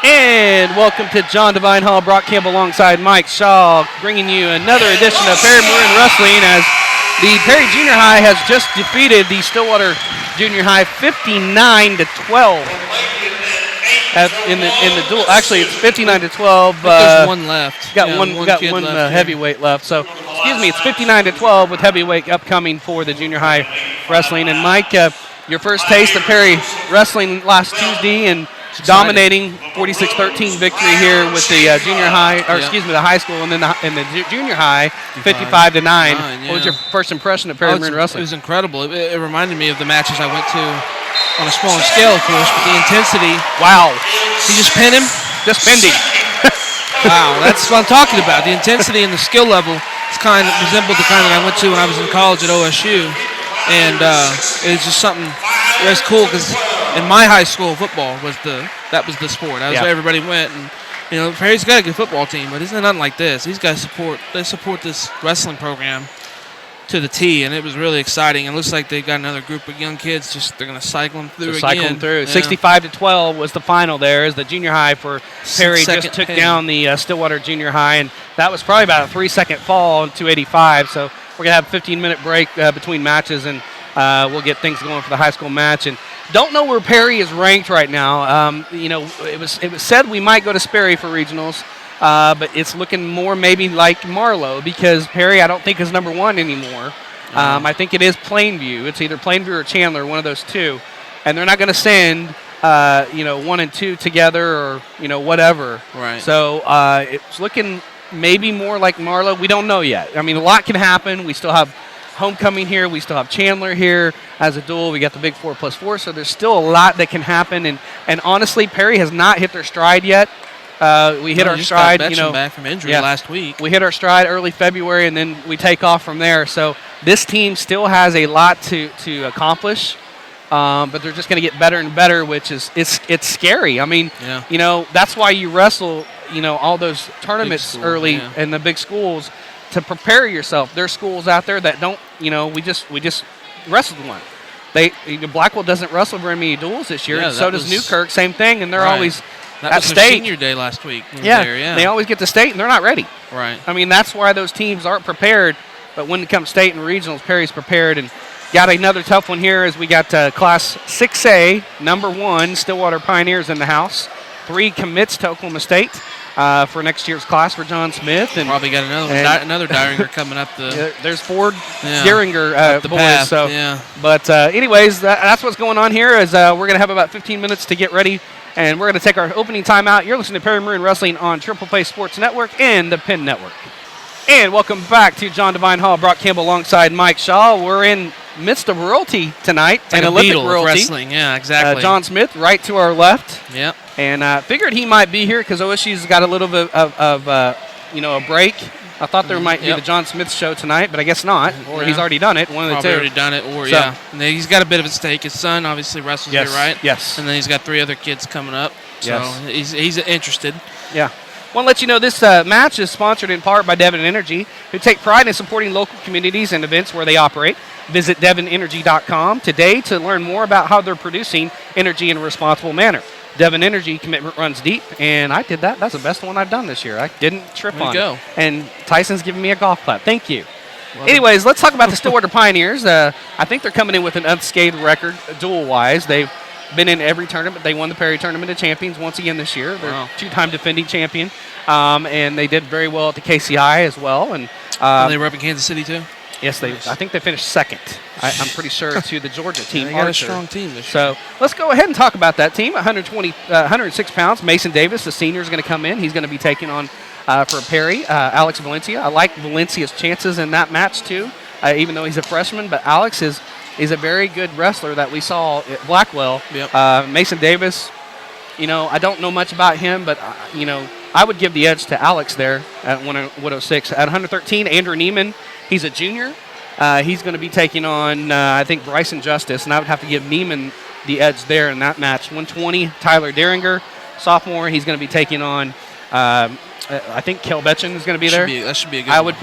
And welcome to John Devine Hall, Brock Campbell alongside Mike Shaw, bringing you another edition of Perry Maroon Wrestling as the Perry Junior High has just defeated the Stillwater Junior High 59-12 in the duel. Actually, it's 59-12. There's one left. Got one heavyweight left. So, excuse me, it's 59-12 with heavyweight upcoming for the Junior High Wrestling. And Mike, your first taste of Perry Wrestling last Tuesday and dominating 46-13 victory here with the junior high, or excuse me, the high school, and then the junior high, 55-9. Yeah. What was your first impression of Perry Maroon Wrestling? It was incredible. It reminded me of the matches I went to on a smaller scale, of course, but the intensity. Wow. You just pin him? Just pinned him. Wow, that's what I'm talking about. The intensity and the skill level is kind of resembled the kind that I went to when I was in college at OSU. And it was just something that's cool because in my high school, football was the sport. That was where everybody went. And you know, Perry's got a good football team, but it's nothing like this. These guys support this wrestling program to the T, and it was really exciting. It looks like they've got another group of young kids. They're going to cycle them through again. Cycle them through. 65-12 was the final there as the junior high for Perry just took down the Stillwater Junior High, and that was probably about a 3-second fall to 85. So we're going to have a 15-minute break between matches, and we'll get things going for the high school match. And don't know where Perry is ranked right now. You know, it was said we might go to Sperry for regionals, but it's looking more maybe like Marlow because Perry I don't think is number one anymore. I think it is Plainview. It's either Plainview or Chandler, one of those two. And they're not going to send, 1 and 2 together or, whatever. Right. So it's looking maybe more like Marlow. We don't know yet. I mean, a lot can happen. We still have homecoming here. We still have Chandler here as a duel. We got the big 4+4, so there's still a lot that can happen. And honestly, Perry has not hit their stride yet. We hit our stride, back from injury last week. We hit our stride early February, and then we take off from there. So this team still has a lot to accomplish, but they're just going to get better and better, which is it's scary. I mean, that's why you wrestle, all those tournaments early in the big schools to prepare yourself. There's schools out there that don't, we just wrestled one. Blackwell doesn't wrestle very many duels this year, and so does Newkirk. Same thing, and they're always at state. Senior day last week. They always get to state, and they're not ready. Right. I mean, that's why those teams aren't prepared. But when it comes state and regionals, Perry's prepared, and got another tough one here as we got Class 6A, number 1, Stillwater Pioneers in the house. 3 commits to Oklahoma State for next year's class for John Smith. And probably got another Daringer coming up there's 4 Daringer boys. Path, so, But anyways, that's what's going on here is we're going to have about 15 minutes to get ready, and we're going to take our opening timeout. You're listening to Perry Maroon Wrestling on Triple Play Sports Network and the PIN Network. And welcome back to John Devine Hall, Brock Campbell alongside Mike Shaw. We're in midst of royalty tonight, like an Olympic royalty. Wrestling, yeah, exactly. John Smith right to our left. Yep. And figured he might be here because OSU's got a little bit of a break. I thought there might be the John Smith show tonight, but I guess not. Or he's already done it. One of the two. Already done it, or And he's got a bit of a stake. His son obviously wrestles here, right? Yes. And then he's got 3 other kids coming up. So he's interested. Yeah. Want to let you know this match is sponsored in part by Devon Energy, who take pride in supporting local communities and events where they operate. Visit devonenergy.com today to learn more about how they're producing energy in a responsible manner. Devon Energy commitment runs deep, and I did that. That's the best one I've done this year. I didn't trip on it. And Tyson's giving me a golf clap. Thank you. Anyways, let's talk about the Stillwater Pioneers. I think they're coming in with an unscathed record duel-wise. They've been in every tournament. They won the Perry Tournament of Champions once again this year. They're 2-time defending champion, and they did very well at the KCI as well. And they were up in Kansas City too? Yes, I think they finished second. I'm pretty sure to the Georgia team. They got a strong team this So year. let's go ahead and talk about that team. 106 pounds. Mason Davis, the senior, is going to come in. He's going to be taking on for Perry. Alex Valencia. I like Valencia's chances in that match too, even though he's a freshman. But Alex is a very good wrestler that we saw at Blackwell. Yep. Mason Davis, I don't know much about him, but I would give the edge to Alex there at 106. At 113, Andrew Neiman. He's a junior. He's going to be taking on, I think, Bryson Justice, and I would have to give Neiman the edge there in that match. 120, Tyler Daringer, sophomore. He's going to be taking on I think Kel Betchen is going to be there. That should be a good I one.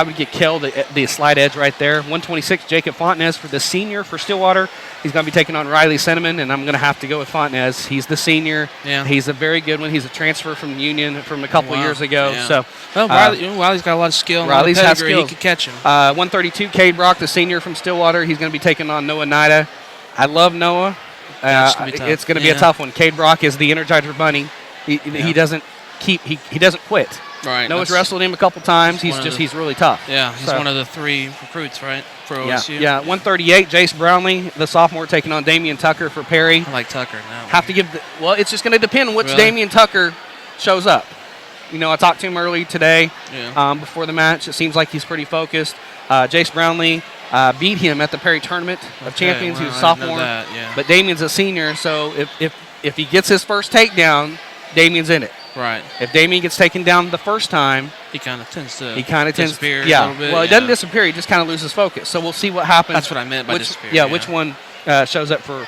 would get Kel the slide edge right there. 126, Jacob Fontenez for the senior for Stillwater. He's going to be taking on Riley Cinnamon, and I'm going to have to go with Fontenez. He's the senior. Yeah. He's a very good one. He's a transfer from Union from a couple years ago. Yeah. So, Riley's got a lot of skill. Riley's has skills. He could catch him. 132, Cade Brock, the senior from Stillwater. He's going to be taking on Noah Nida. I love Noah. It's going to be a tough one. Cade Brock is the Energizer Bunny. He doesn't quit. Right. Noah's wrestled him a couple times. He's really tough. Yeah, he's one of the 3 recruits, right, for OSU. Yeah. 138, Jace Brownlee, the sophomore, taking on Damian Tucker for Perry. I like Tucker now. It's just going to depend on which Damian Tucker shows up. I talked to him early today before the match. It seems like he's pretty focused. Jace Brownlee beat him at the Perry Tournament of Champions. He was a sophomore. But Damian's a senior, so if he gets his first takedown, Damian's in it. Right. If Damian gets taken down the first time, he kind of tends to disappear a little bit. Well, he doesn't disappear. He just kind of loses focus. So we'll see what happens. That's what I meant by disappear. Yeah, which one shows up for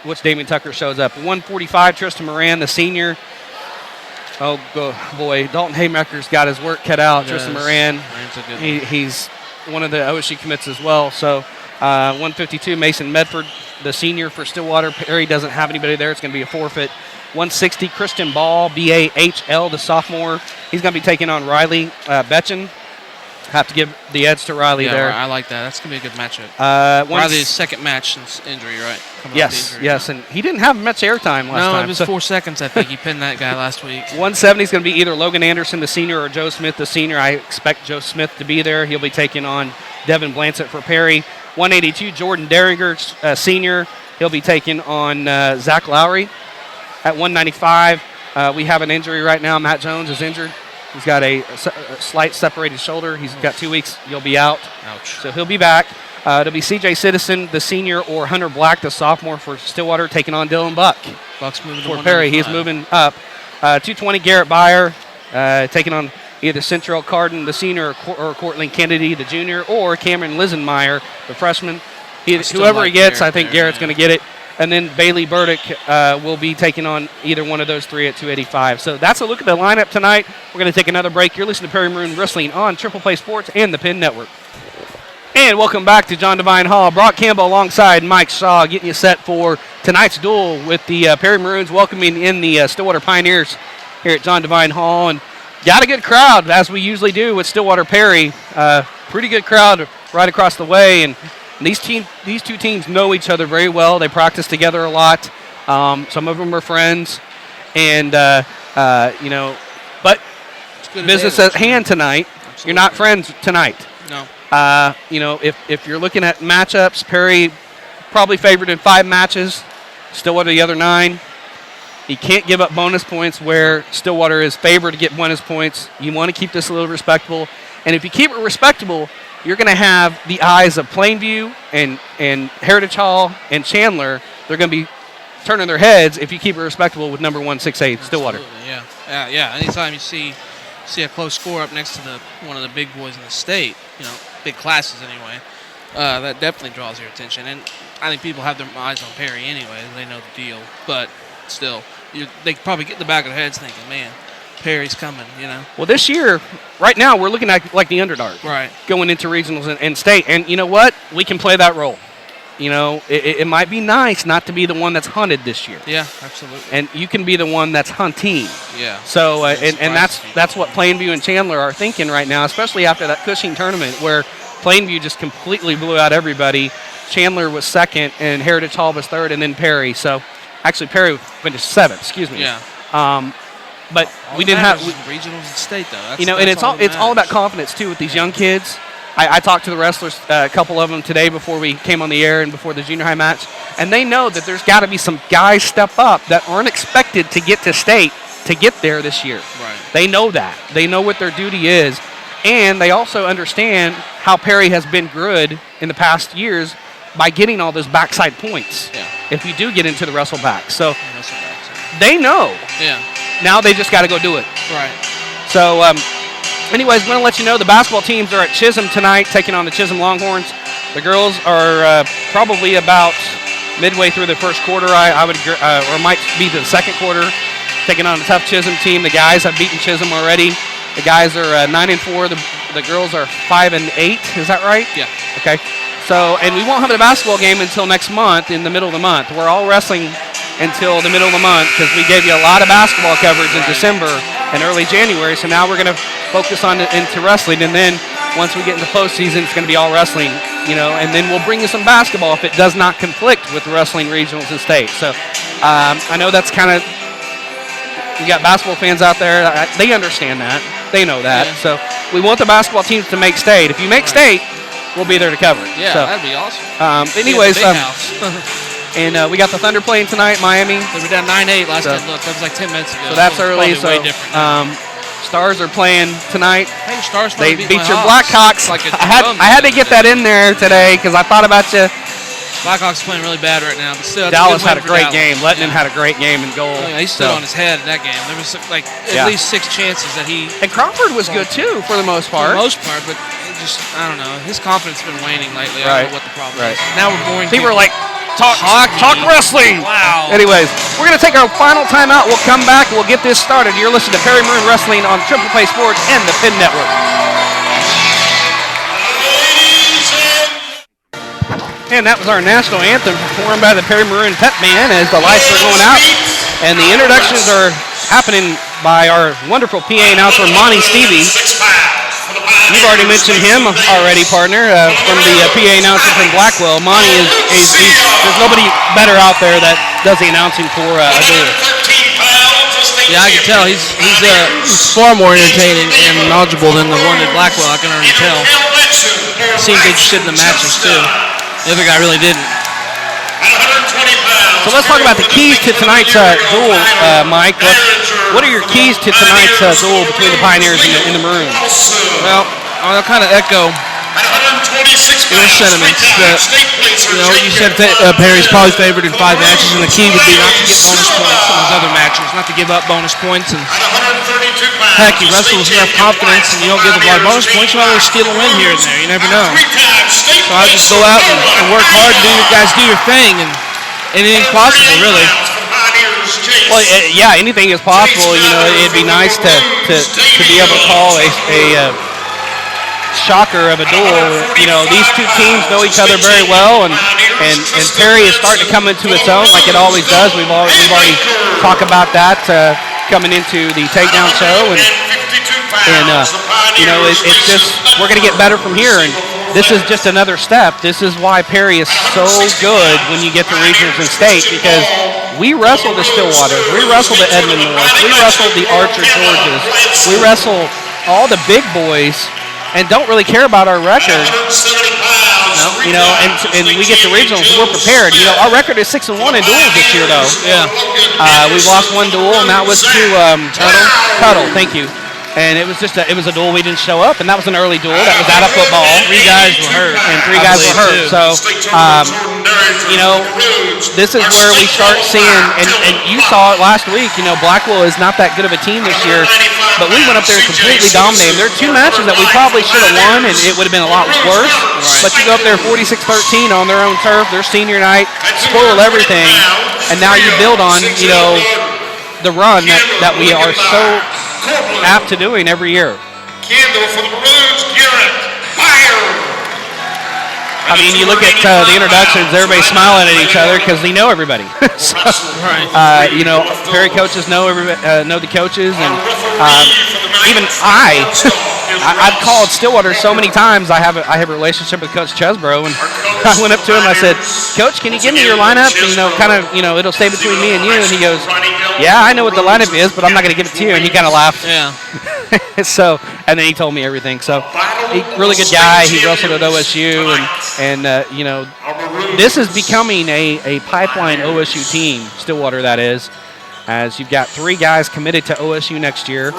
which Damian Tucker shows up. 145, Tristan Moran, the senior. Oh, boy. Dalton Haymaker's got his work cut out. Tristan Moran, he's one of the OSU commits as well. So 152, Mason Medford, the senior for Stillwater. Perry doesn't have anybody there. It's going to be a forfeit. 160, Christian Ball, BAHL, the sophomore. He's going to be taking on Riley Betchen. Have to give the edge to Riley there. I like that. That's going to be a good matchup. Riley's second match since injury, right? Yes, and he didn't have much airtime last time. No, it was 4 seconds, I think. He pinned that guy last week. 170 is going to be either Logan Anderson, the senior, or Joe Smith, the senior. I expect Joe Smith to be there. He'll be taking on Devin Blansett for Perry. 182, Jordan Derringer, senior. He'll be taking on Zach Lowry. At 195, we have an injury right now. Matt Jones is injured. He's got a slight separated shoulder. He's got 2 weeks. He'll be out. Ouch. So he'll be back. It'll be C.J. Citizen, the senior, or Hunter Black, the sophomore for Stillwater, taking on Dylan Buck. Buck's moving for Perry. He's moving up. 220, Garrett Byer, taking on either Central Carden, the senior, or Courtland Kennedy, the junior, or Cameron Lisenmeyer, the freshman. Whoever he gets, I think Garrett's going to get it. And then Bailey Burdick will be taking on either one of those 3 at 285. So that's a look at the lineup tonight. We're going to take another break. You're listening to Perry Maroon Wrestling on Triple Play Sports and the Penn Network. And welcome back to John Devine Hall. Brock Campbell alongside Mike Shaw getting you set for tonight's duel with the Perry Maroons welcoming in the Stillwater Pioneers here at John Devine Hall. And got a good crowd, as we usually do with Stillwater Perry. Pretty good crowd right across the way. And these two teams know each other very well. They practice together a lot. Some of them are friends, and but business at hand tonight. Absolutely. You're not friends tonight. No. If you're looking at matchups, Perry probably favored in 5 matches. Stillwater the other 9. You can't give up bonus points where Stillwater is favored to get bonus points. You want to keep this a little respectable, and if you keep it respectable, you're going to have the eyes of Plainview and Heritage Hall and Chandler. They're going to be turning their heads if you keep it respectable with number 168 Stillwater. Absolutely, yeah. Anytime you see a close score up next to one of the big boys in the state, big classes anyway, that definitely draws your attention. And I think people have their eyes on Perry anyway. They know the deal. But still, they probably get in the back of their heads thinking, man, Perry's coming, Well, this year, right now, we're looking at like the underdog. Right. Going into regionals and state. And you know what? We can play that role. It might be nice not to be the one that's hunted this year. Yeah, absolutely. And you can be the one that's hunting. Yeah. So, and that's what Plainview and Chandler are thinking right now, especially after that Cushing tournament where Plainview just completely blew out everybody. Chandler was second, and Heritage Hall was third, and then Perry. So, actually, Perry finished 7th, excuse me. Yeah. But we didn't have regionals and state though. And it's all about confidence too with these young kids. I talked to the wrestlers, a couple of them today before we came on the air and before the junior high match, and they know that there's got to be some guys step up that aren't expected to get to state to get there this year. Right. They know that. They know what their duty is, and they also understand how Perry has been good in the past years by getting all those backside points. Yeah. If you do get into the wrestle back, so they know. Yeah. Now they just got to go do it. Right. So, anyways, I'm going to let you know the basketball teams are at Chisholm tonight, taking on the Chisholm Longhorns. The girls are probably about midway through the first quarter, I would, or might be the second quarter. taking on a tough Chisholm team. The guys have beaten Chisholm already. The guys are 9-4. The girls are 5-8. Is that right? Yeah. Okay. So, and we won't have the basketball game until next month, in the middle of the month. We're all wrestling until the middle of the month because we gave you a lot of basketball coverage in December and early January. So now we're going to focus on into wrestling, and then once we get into postseason, it's going to be all wrestling, and then we'll bring you some basketball if it does not conflict with the wrestling regionals and state. So I know that's kind of, you got basketball fans out there, they understand that. They know that. Yeah. So we want the basketball teams to make state. If you make state, we'll be there to cover it. Yeah, so, that'd be awesome. Anyways, and we got the Thunder playing tonight, Miami. They were down 9-8 last time. Look, that was like 10 minutes ago. So that's early. So way different. Stars are playing tonight. Hey, Stars they beat your Hawks. Blackhawks. Like I had to get that in there today because I thought about you. Blackhawks playing really bad right now, but still. Dallas had a great game. Lettinen had a great game in goal. Oh, yeah, he stood on his head in that game. There was like at least 6 chances that he. And Crawford was good too for the most part. For the most part, but just I don't know. His confidence has been waning lately. I don't know what the problem is. Now we're boring. People are like, talk wrestling. Wow. Anyways, we're going to take our final timeout. We'll come back. We'll get this started. You're listening to Perry Maroon Wrestling on Triple Play Sports and the Pin Network. And that was our national anthem performed by the Perry Maroon Pep Band as the lights are going out. And the introductions are happening by our wonderful PA announcer, Monty Stevie. You've already mentioned him already, partner, from the PA announcer from Blackwell. Monty there's nobody better out there that does the announcing for a duel. Yeah, I can tell. He's far more entertaining and knowledgeable than the one at Blackwell. I can already tell. Seems interested in the matches, too. The other guy really didn't. So let's talk about the keys to tonight's duel, Mike. What are your keys to tonight's duel between the Pioneers and the Maroons? Well, I'll kind of echo your sentiments. You said Perry's probably favored in 5 matches, and the key would be not to get bonus points in those other matches, not to give up bonus points. And heck, you wrestle with enough confidence, and you don't give up a lot of bonus points, you might always steal a win here and there. You never know. So I just go out and work hard, and do your thing, and anything's possible, really. Well, yeah, anything is possible. It'd be nice to be able to call a shocker of a duel. These two teams know each other very well, and Perry is starting to come into its own like it always does. We've already talked about that coming into the takedown show, and it's just we're going to get better from here. And this is just another step. This is why Perry is so good when you get to regionals and state, because we wrestle the Stillwater, we wrestle the Edmond North, we wrestle the Archer Georges, we wrestle all the big boys, and don't really care about our record. And we get to regionals, we're prepared. Our record is 6-1 in duels this year, though. Yeah. We've lost one duel, and that was to Tuttle. Thank you. And it was a duel we didn't show up, and that was an early duel. That was out of football. 3 guys were hurt. And 3 guys were hurt. Too. So, this is where we start seeing, and you saw it last week, Blackwell is not that good of a team this year, but we went up there and completely dominated. There are 2 matches that we probably should have won, and it would have been a lot worse. Right. But you go up there 46-13 on their own turf, their senior night, spoil everything, and now you build on, the run that we are so apt to doing every year. Candle for the Maroons, Garrett, fire! I mean, you look at the introductions, everybody's smiling at each other because they know everybody. So, right. Perry coaches know the coaches, and even I've called Stillwater so many times. I have a relationship with Coach Chesbro, and I went up to him and I said, "Coach, can you give me your lineup? And, it'll stay between me and you." And he goes, "Yeah, I know what the lineup is, but I'm not going to give it to you." And he kind of laughed. Yeah. So, and then he told me everything. So, really good guy. He wrestled at OSU, and this is becoming a pipeline OSU team, Stillwater, that is, as you've got 3 guys committed to OSU next year.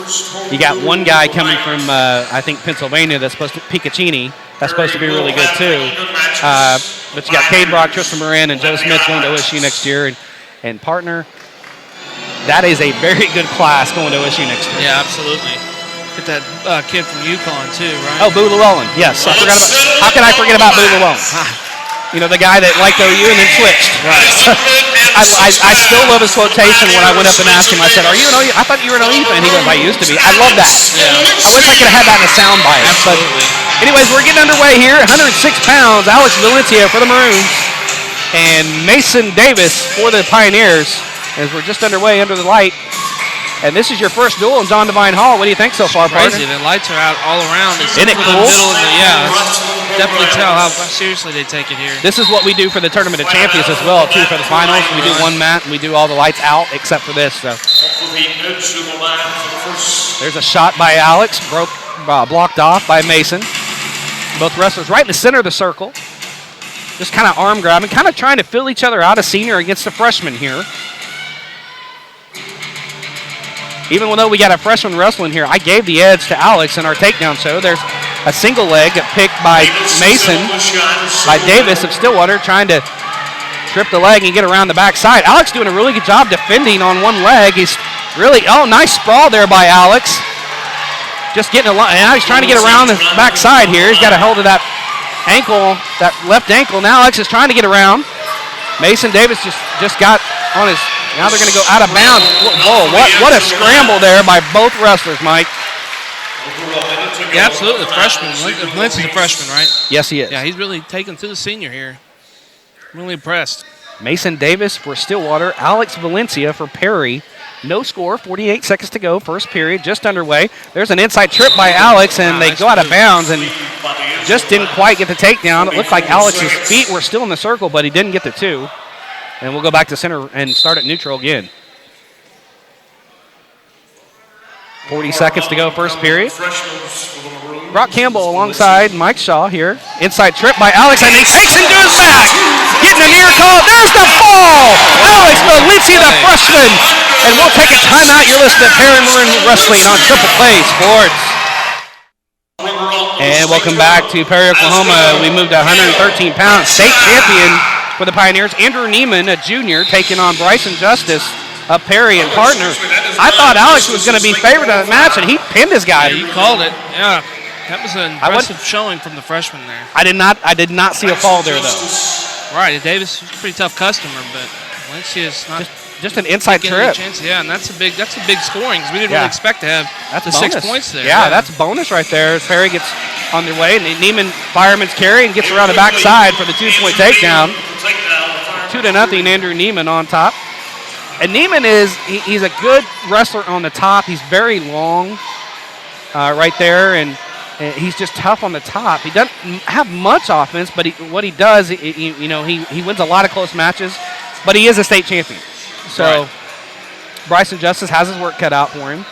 You got 1 guy coming from, I think, Pennsylvania, that's supposed to, Picaccini, that's supposed to be really good, too. But you got Cade Brock, Tristan Moran, and Joe Smith going to OSU next year. And partner, that is a very good class going to OSU next year. Yeah, absolutely. Get that kid from UConn, too, right? Oh, Boo Llewellyn. Yes. How can I forget about Boo Llewellyn? The guy that liked OU and then switched. Right. I still love his quotation when I went up and asked him. I said, "Are you an OU? I thought you were an OU fan." He goes, "I used to be." I love that. Yeah. I wish I could have had that in a sound bite. Absolutely. But anyways, we're getting underway here. 106 pounds. Alex Valencia for the Maroons and Mason Davis for the Pioneers. As we're just underway under the light. And this is your first duel in John Devine Hall. What do you think so far, partner? Crazy. The lights are out all around. Isn't it cool? Definitely tell how seriously they take it here. This is what we do for the Tournament of Champions as well, too, for the finals. We do one mat, and we do all the lights out except for this. So there's a shot by Alex, blocked off by Mason. Both wrestlers right in the center of the circle. Just kind of arm grabbing, kind of trying to fill each other out, a senior against a freshman here. Even though we got a freshman wrestling here, I gave the edge to Alex in our takedown show. There's a single leg picked by Mason, by Davis of Stillwater, trying to trip the leg and get around the backside. Alex doing a really good job defending on one leg. He's really, nice sprawl there by Alex. Just getting a lot, and now he's trying to get around the backside here. He's got a hold of that ankle, that left ankle. Now Alex is trying to get around. Mason Davis just got on his. Now they're going to go out of bounds. Whoa, what a scramble there by both wrestlers, Mike. Yeah, absolutely. Freshman. Lynch is a freshman, right? Yes, he is. Yeah, he's really taken to the senior here. Really impressed. Mason Davis for Stillwater. Alex Valencia for Perry. No score, 48 seconds to go. First period just underway. There's an inside trip by Alex, and they go out of bounds and just didn't quite get the takedown. It looked like Alex's feet were still in the circle, but he didn't get the two. And we'll go back to center and start at neutral again. 40 seconds to go, first period. Brock Campbell alongside Mike Shaw here. Inside trip by Alex, and he takes him to his back. Getting a near call. There's the fall. Alex Valencia, the freshman. And we'll take a timeout. You're listening to Perry Maroon Wrestling on Triple Play Sports. And welcome back to Perry, Oklahoma. We moved to 113 pounds. State champion for the Pioneers, Andrew Neiman, a junior, taking on Bryson Justice, a Perry and partner. I thought Alex was going to be favored in that match, and he pinned his guy. Yeah, you called it. Yeah, that was an impressive showing from the freshman there. I did not see a fall there, though. Right, Davis is a pretty tough customer, but Valencia's not. Just an inside trip. Yeah, and that's a big scoring because we didn't really expect to have the 6 points there. Yeah, that's bonus right there as Perry gets on their way, and Neiman fireman's carry and gets around the backside for the 2-point takedown. 2-0, Andrew Neiman on top. And Neiman he's a good wrestler on the top. He's very long right there, and he's just tough on the top. He doesn't have much offense, but what he does, he wins a lot of close matches, but he is a state champion. So Bryson Justice has his work cut out for him.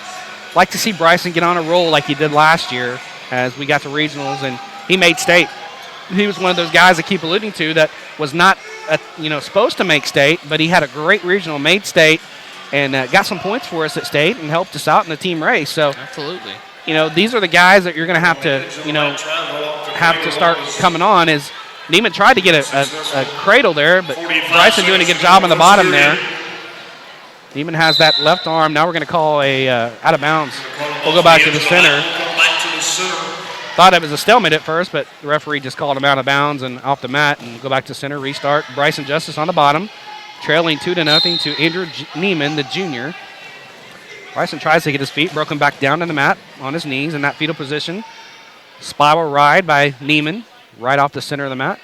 Like to see Bryson get on a roll like he did last year as we got to regionals, and he made state. He was one of those guys I keep alluding to that was not supposed to make state, but he had a great regional, made state, and got some points for us at state and helped us out in the team race. So absolutely, these are the guys that you're going to have to start coming on. Is Neiman tried to get a cradle there, but Bryson doing a good job on the bottom there. Neiman has that left arm. Now we're going to call a out of bounds. We'll go back to the center. Thought it was a stalemate at first, but the referee just called him out of bounds and off the mat, and go back to center, restart. Bryson Justice on the bottom, trailing 2-0 to Andrew Neiman, the junior. Bryson tries to get his feet, broken back down to the mat on his knees in that fetal position. Spiral ride by Neiman, right off the center of the mat.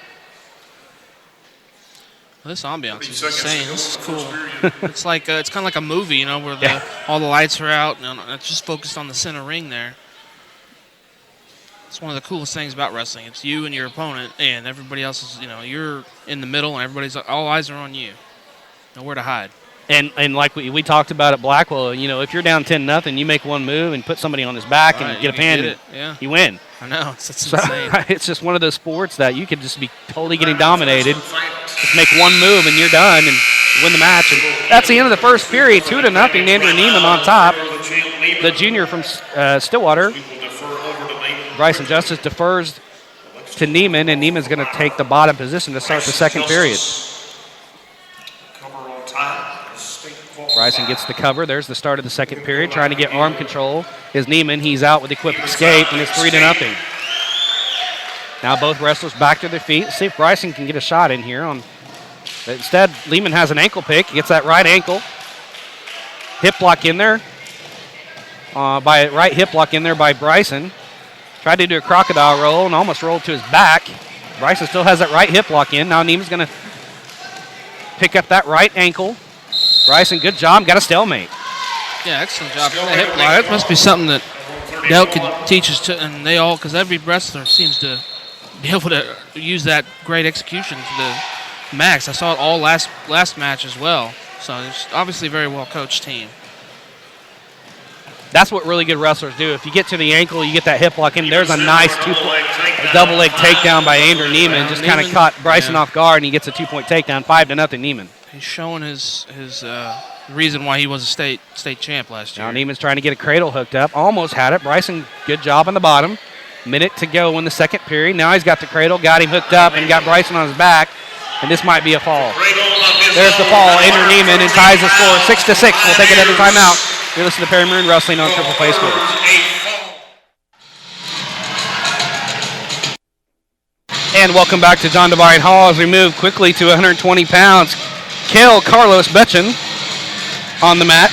Well, this ambiance is insane. This is cool. It's like it's kind of like a movie, where all the lights are out, and it's just focused on the center ring there. It's one of the coolest things about wrestling. It's you and your opponent, and everybody else is, you're in the middle, and all eyes are on you. Nowhere to hide. And like we talked about at Blackwell, if you're down 10-0, you make one move and put somebody on his back and get a pin, you win. I know. It's insane. It's just one of those sports that you could just be totally getting dominated. Just make one move and you're done and win the match. And that's the end of the first period. 2-0, Andrew Neiman on top. The junior from Stillwater. Bryson Justice defers to Neiman, and Neiman's going to take the bottom position to start the second period. Bryson gets the cover. There's the start of the second period. Trying to get arm control is Neiman. He's out with the quick escape, and it's 3-0. Now both wrestlers back to their feet. Let's see if Bryson can get a shot in here on But instead, Lehman has an ankle pick. He gets that right ankle. Hip block in there. Right hip block in there by Bryson. Tried to do a crocodile roll and almost rolled to his back. Bryson still has that right hip block in. Now Neiman's going to pick up that right ankle. Bryson, good job. Got a stalemate. Yeah, excellent job. That hip block. That must be something that Dell could teach us to, and they all, because every wrestler seems to be able to use that great execution to the max. I saw it all last match as well. So it's obviously a very well coached team. That's what really good wrestlers do. If you get to the ankle, you get that hip lock in. There's a nice double leg takedown by Andrew Neiman. Just kind of caught Bryson off guard, and he gets a 2-point takedown, 5-0 Neiman. He's showing his reason why he was a state champ last year. Now Neiman's trying to get a cradle hooked up. Almost had it. Bryson, good job on the bottom. Minute to go in the second period. Now he's got the cradle, got him hooked up, and got Bryson on his back. And this might be a fall. There's the fall. Andrew Neiman and ties the score 6-6. We'll take it at a timeout. You're listening to Perry Maroon Wrestling on Triple Play Sports. And welcome back to John Devine Hall as we move quickly to 120 pounds. Carlos Betchen on the mat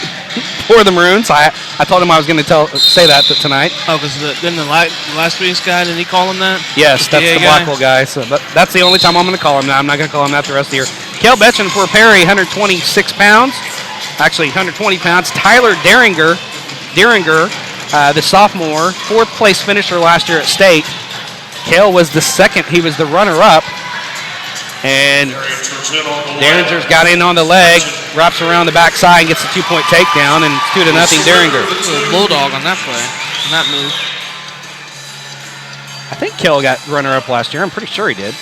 for the Maroons. I told him I was going to say that tonight. Oh, because then the last week's guy, didn't he call him that? Yes, that's the Blackwell guy. So that's the only time I'm going to call him that. I'm not going to call him that the rest of the year. Kel Betchen for Perry, 126 pounds. Actually, 120 pounds. Tyler Deringer, the sophomore, fourth place finisher last year at state. Kale was the second. He was the runner-up. And Deringer's got in on the leg, wraps around the backside, and gets a 2-point takedown, and it's 2-0 Deringer. A bulldog on that play, on that move. I think Kale got runner-up last year. I'm pretty sure he did.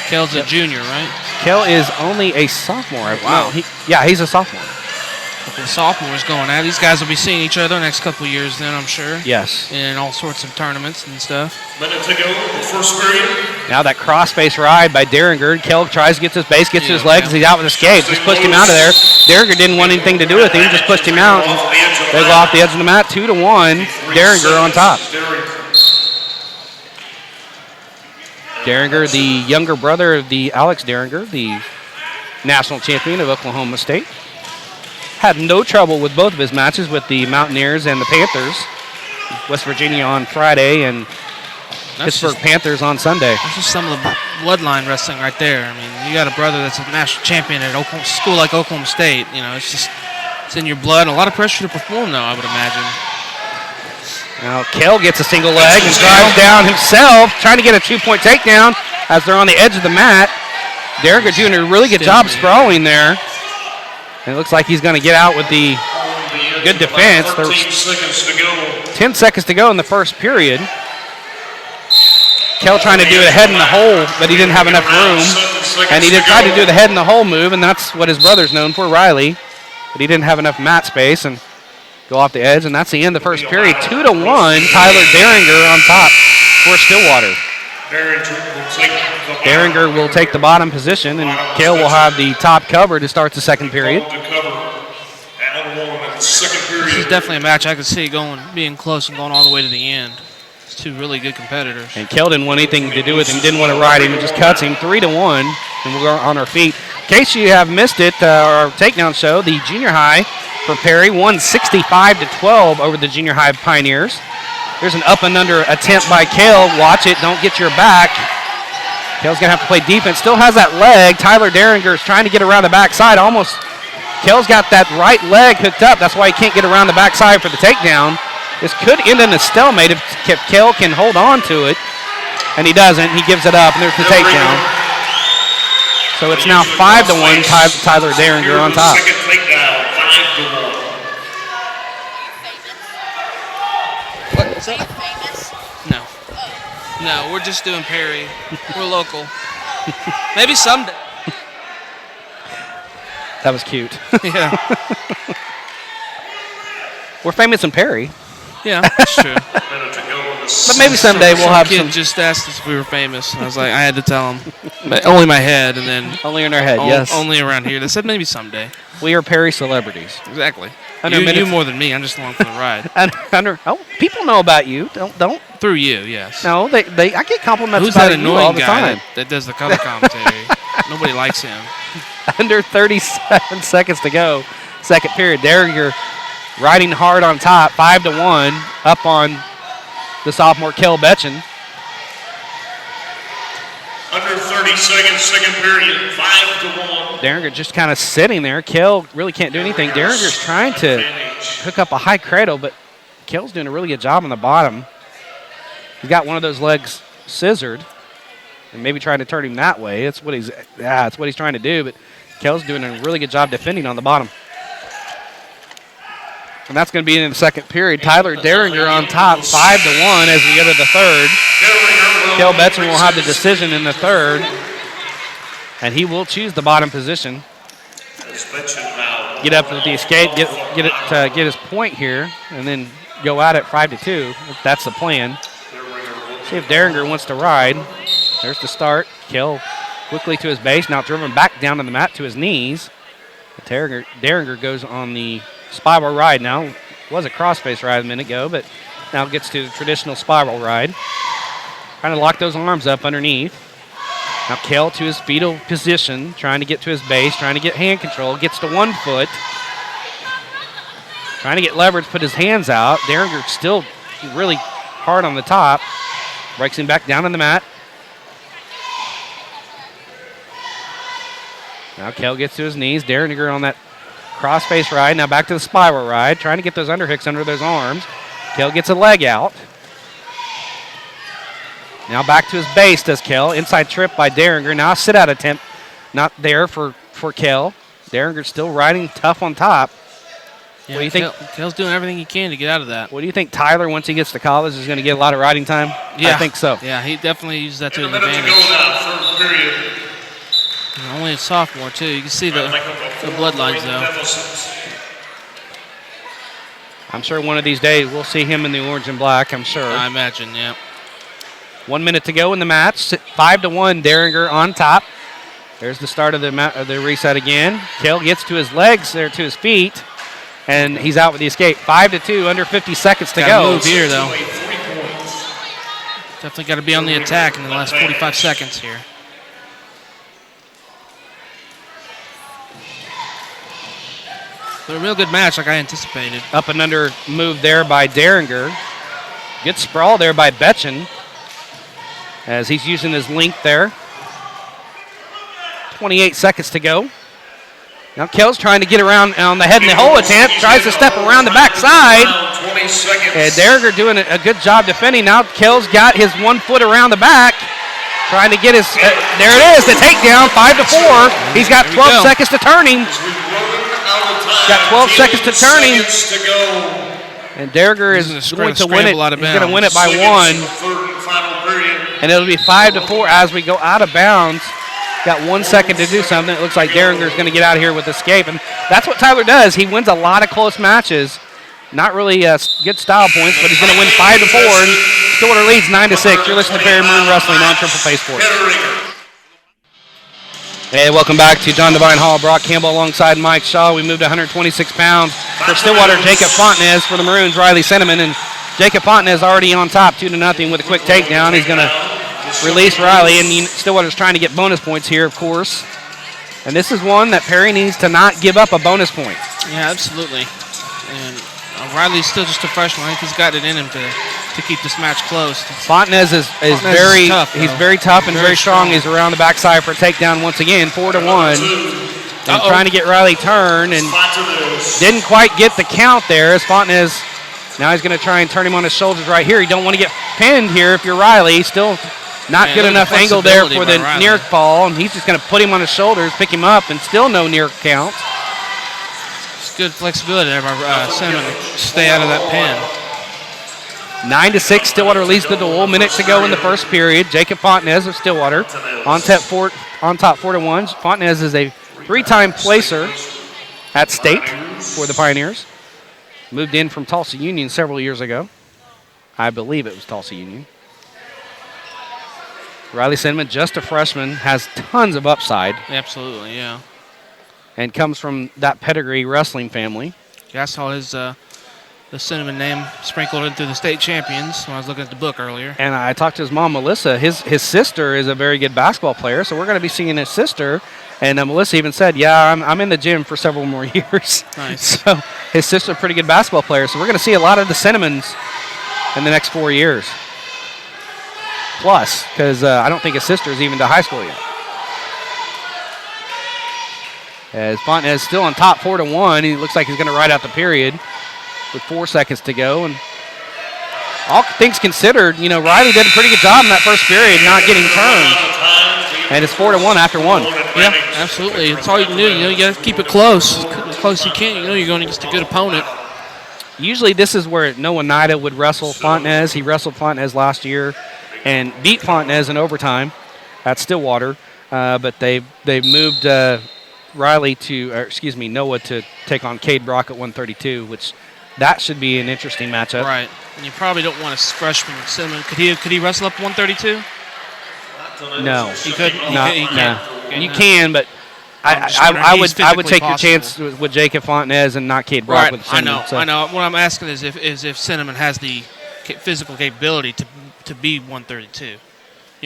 Kale's a junior, right? Kale is only a sophomore. Wow. No, he's a sophomore. The sophomores going at it. These guys will be seeing each other the next couple of years then, I'm sure. Yes. In all sorts of tournaments and stuff. Minute to go, the first period. Now that cross-face ride by Deringer. Kel tries to get to his base, gets to his legs. He's out with escape. Just pushed him out of there. Deringer didn't want anything to do with him. Just pushed him out. And they go off the edge of the mat. 2-1. Deringer on top. Deringer, the younger brother of the Alex Deringer, the national champion of Oklahoma State. Had no trouble with both of his matches with the Mountaineers and the Panthers. West Virginia on Friday and Pittsburgh Panthers on Sunday. That's just some of the bloodline wrestling right there. I mean, you got a brother that's a national champion at a school like Oklahoma State. You know, it's in your blood. A lot of pressure to perform, though, I would imagine. Now, Kell gets a single leg and drives down himself, trying to get a 2-point takedown as they're on the edge of the mat. Deringer doing a really good job sprawling there. And it looks like he's going to get out with the good defense. There's 10 seconds to go in the first period. Kell trying to do a head in the hole, but he didn't have enough room. And he did try to do the head in the hole move, and that's what his brother's known for, Riley. But he didn't have enough mat space and go off the edge, and that's the end of the first period. 2-1, Tyler Deringer on top for Stillwater. Deringer will take the bottom position, and Kale will have the top cover to start the second period. This is definitely a match I could see being close and going all the way to the end. It's two really good competitors. And Kale didn't want anything to do with him, didn't want to ride him, and just cuts him 3-1, and we're on our feet. In case you have missed it, our takedown show, the junior high for Perry won 65-12 over the junior high Pioneers. There's an up and under attempt by Kale. Watch it, don't get your back. Kale's going to have to play defense. Still has that leg. Tyler Deringer is trying to get around the backside. Almost, Kale's got that right leg hooked up. That's why he can't get around the backside for the takedown. This could end in a stalemate if Kale can hold on to it. And he doesn't. He gives it up, and there's the takedown. So it's now 5-1, Tyler Deringer on top. Second takedown, 5-1. What's up? No. No, we're just doing Perry. We're local. Maybe someday. That was cute. Yeah. We're famous in Perry. Yeah, that's true. But maybe someday we'll have some. Just asked us if we were famous. I was like, I had to tell them. But only my head, and then Only in our head, yes. Only around here. They said maybe someday. We are Perry celebrities. Exactly. You more than me. I'm just along for the ride. People know about you. Don't. Through you, yes. No, I get compliments Who's about that you all annoying the guy time. that does the color commentary? Nobody likes him. Under 37 seconds to go. Second period. Derringer riding hard on top, 5-1, up on the sophomore Kel Betchen. Under 30 seconds, second period, 5-1. Derringer just kind of sitting there. Kel really can't do anything. Derringer's trying to hook up a high cradle, but Kel's doing a really good job on the bottom. He's got one of those legs scissored and maybe trying to turn him that way. That's what he's trying to do, but Kel's doing a really good job defending on the bottom. And that's going to be in the second period. Tyler Derringer on top, 5-1 as we go to the third. Kel Betchen will have the decision in the third, and he will choose the bottom position. Get up with the escape, get his point here, and then go at it 5-2. That's the plan. See if Derringer wants to ride. There's the start. Kel quickly to his base, now driven back down to the mat to his knees. Derringer goes on the spiral ride now. Was a cross-face ride a minute ago, but now gets to the traditional spiral ride. Trying to lock those arms up underneath. Now Kel to his fetal position, trying to get to his base, trying to get hand control. Gets to 1 foot. Trying to get leverage, put his hands out. Derringer still really hard on the top. Breaks him back down on the mat. Now Kel gets to his knees. Derringer on that cross-face ride. Now back to the spiral ride. Trying to get those underhooks under those arms. Kel gets a leg out. Now back to his base does Kel. Inside trip by Derringer. Now a sit-out attempt. Not there for Kel. Derringer's still riding tough on top. Yeah, what do you think? Kel's doing everything he can to get out of that. What do you think Tyler, once he gets to college, is going to get a lot of riding time? Yeah. I think so. Yeah, he definitely uses that to his Minute to advantage. go now, third period. And only a sophomore, too. You can see the bloodlines, though. I'm sure one of these days we'll see him in the orange and black, I'm sure. I imagine, yeah. 1 minute to go in the match. 5-1, Derringer on top. There's the start of the reset again. Kel gets to his legs, there to his feet, and he's out with the escape. 5-2, under 50 seconds to go. Move here, though. Definitely got to be on the attack in the last 45 seconds here. But a real good match like I anticipated. Up and under move there by Derringer. Good sprawl there by Betchen as he's using his length there. 28 seconds to go. Now Kel's trying to get around on the head in the hole attempt. Tries to step around the backside. And Derringer doing a good job defending. Now Kel's got his 1 foot around the back. Trying to get his, there it is, the takedown, 5-4. He's got 12 seconds to turn him. Got 12 seconds to turn him. And Derringer is going to win it. He's going to win it by 1. And it'll be 5-4 as we go out of bounds. Got 1 second to do something. It looks like Derringer's going to get out of here with escape. And that's what Tyler does. He wins a lot of close matches. Not really good style points, but he's going to win 5-4. And Stillwater leads 9-6. You're listening to Perry Maroon Wrestling on Triple Face Sports. Hey, welcome back to John Devine Hall. Brock Campbell alongside Mike Shaw. We moved 126 pounds for Stillwater. Jacob Fontenez for the Maroons. Riley Cinnamon. And Jacob Fontenez already on top, 2-0 with a quick takedown. He's going to release Riley, and Stillwater's trying to get bonus points here, of course. And this is one that Perry needs to not give up a bonus point. Yeah, absolutely. And Riley's still just a freshman. I think he's got it in him to keep this match close. Fontenez is very tough. He's very tough and very strong. He's around the backside for a takedown once again, 4-1. And trying to get Riley turned and didn't quite get the count there as Fontenez. Now he's going to try and turn him on his shoulders right here. You don't want to get pinned here if you're Riley. Still not good enough angle there for the near fall, and he's just going to put him on his shoulders, pick him up, and still no near count. It's good flexibility there by Cinnamon to stay out of that pin. 9-6, Stillwater leads the duel. Minute to go in the first period. Jacob Fontenez of Stillwater on top 4-1. Fontenez is a 3-time placer at state for the Pioneers. Moved in from Tulsa Union several years ago. I believe it was Tulsa Union. Riley Cinnamon, just a freshman, has tons of upside. Absolutely, yeah. And comes from that pedigree wrestling family. Yeah, I saw his the Cinnamon name sprinkled in through the state champions when I was looking at the book earlier. And I talked to his mom, Melissa. His sister is a very good basketball player, so we're going to be seeing his sister. And Melissa even said, yeah, I'm in the gym for several more years. Nice. So his sister's a pretty good basketball player. So we're going to see a lot of the Cinnamons in the next 4 years. Plus, because I don't think his sister is even to high school yet. As Fontenez still on top 4-1. He looks like he's going to ride out the period with 4 seconds to go. And all things considered, Riley did a pretty good job in that first period not getting turned. And it's 4-1 after 1. Yeah, absolutely. It's all you can do. You got to keep it close. As close as you can. You're going against a good opponent. Usually this is where Noah Nida would wrestle Fontenez. He wrestled Fontenez last year and beat Fontenez in overtime at Stillwater. But they moved Noah to take on Cade Brock at 132, which that should be an interesting matchup. Right. And you probably don't want a freshman Cinnamon. Could he wrestle up 132? No. He couldn't? No. You can, but I would take your chance with Jacob Fontenez and not Cade Brock with Cinnamon. I know. What I'm asking is if Cinnamon has the physical capability to be 132. You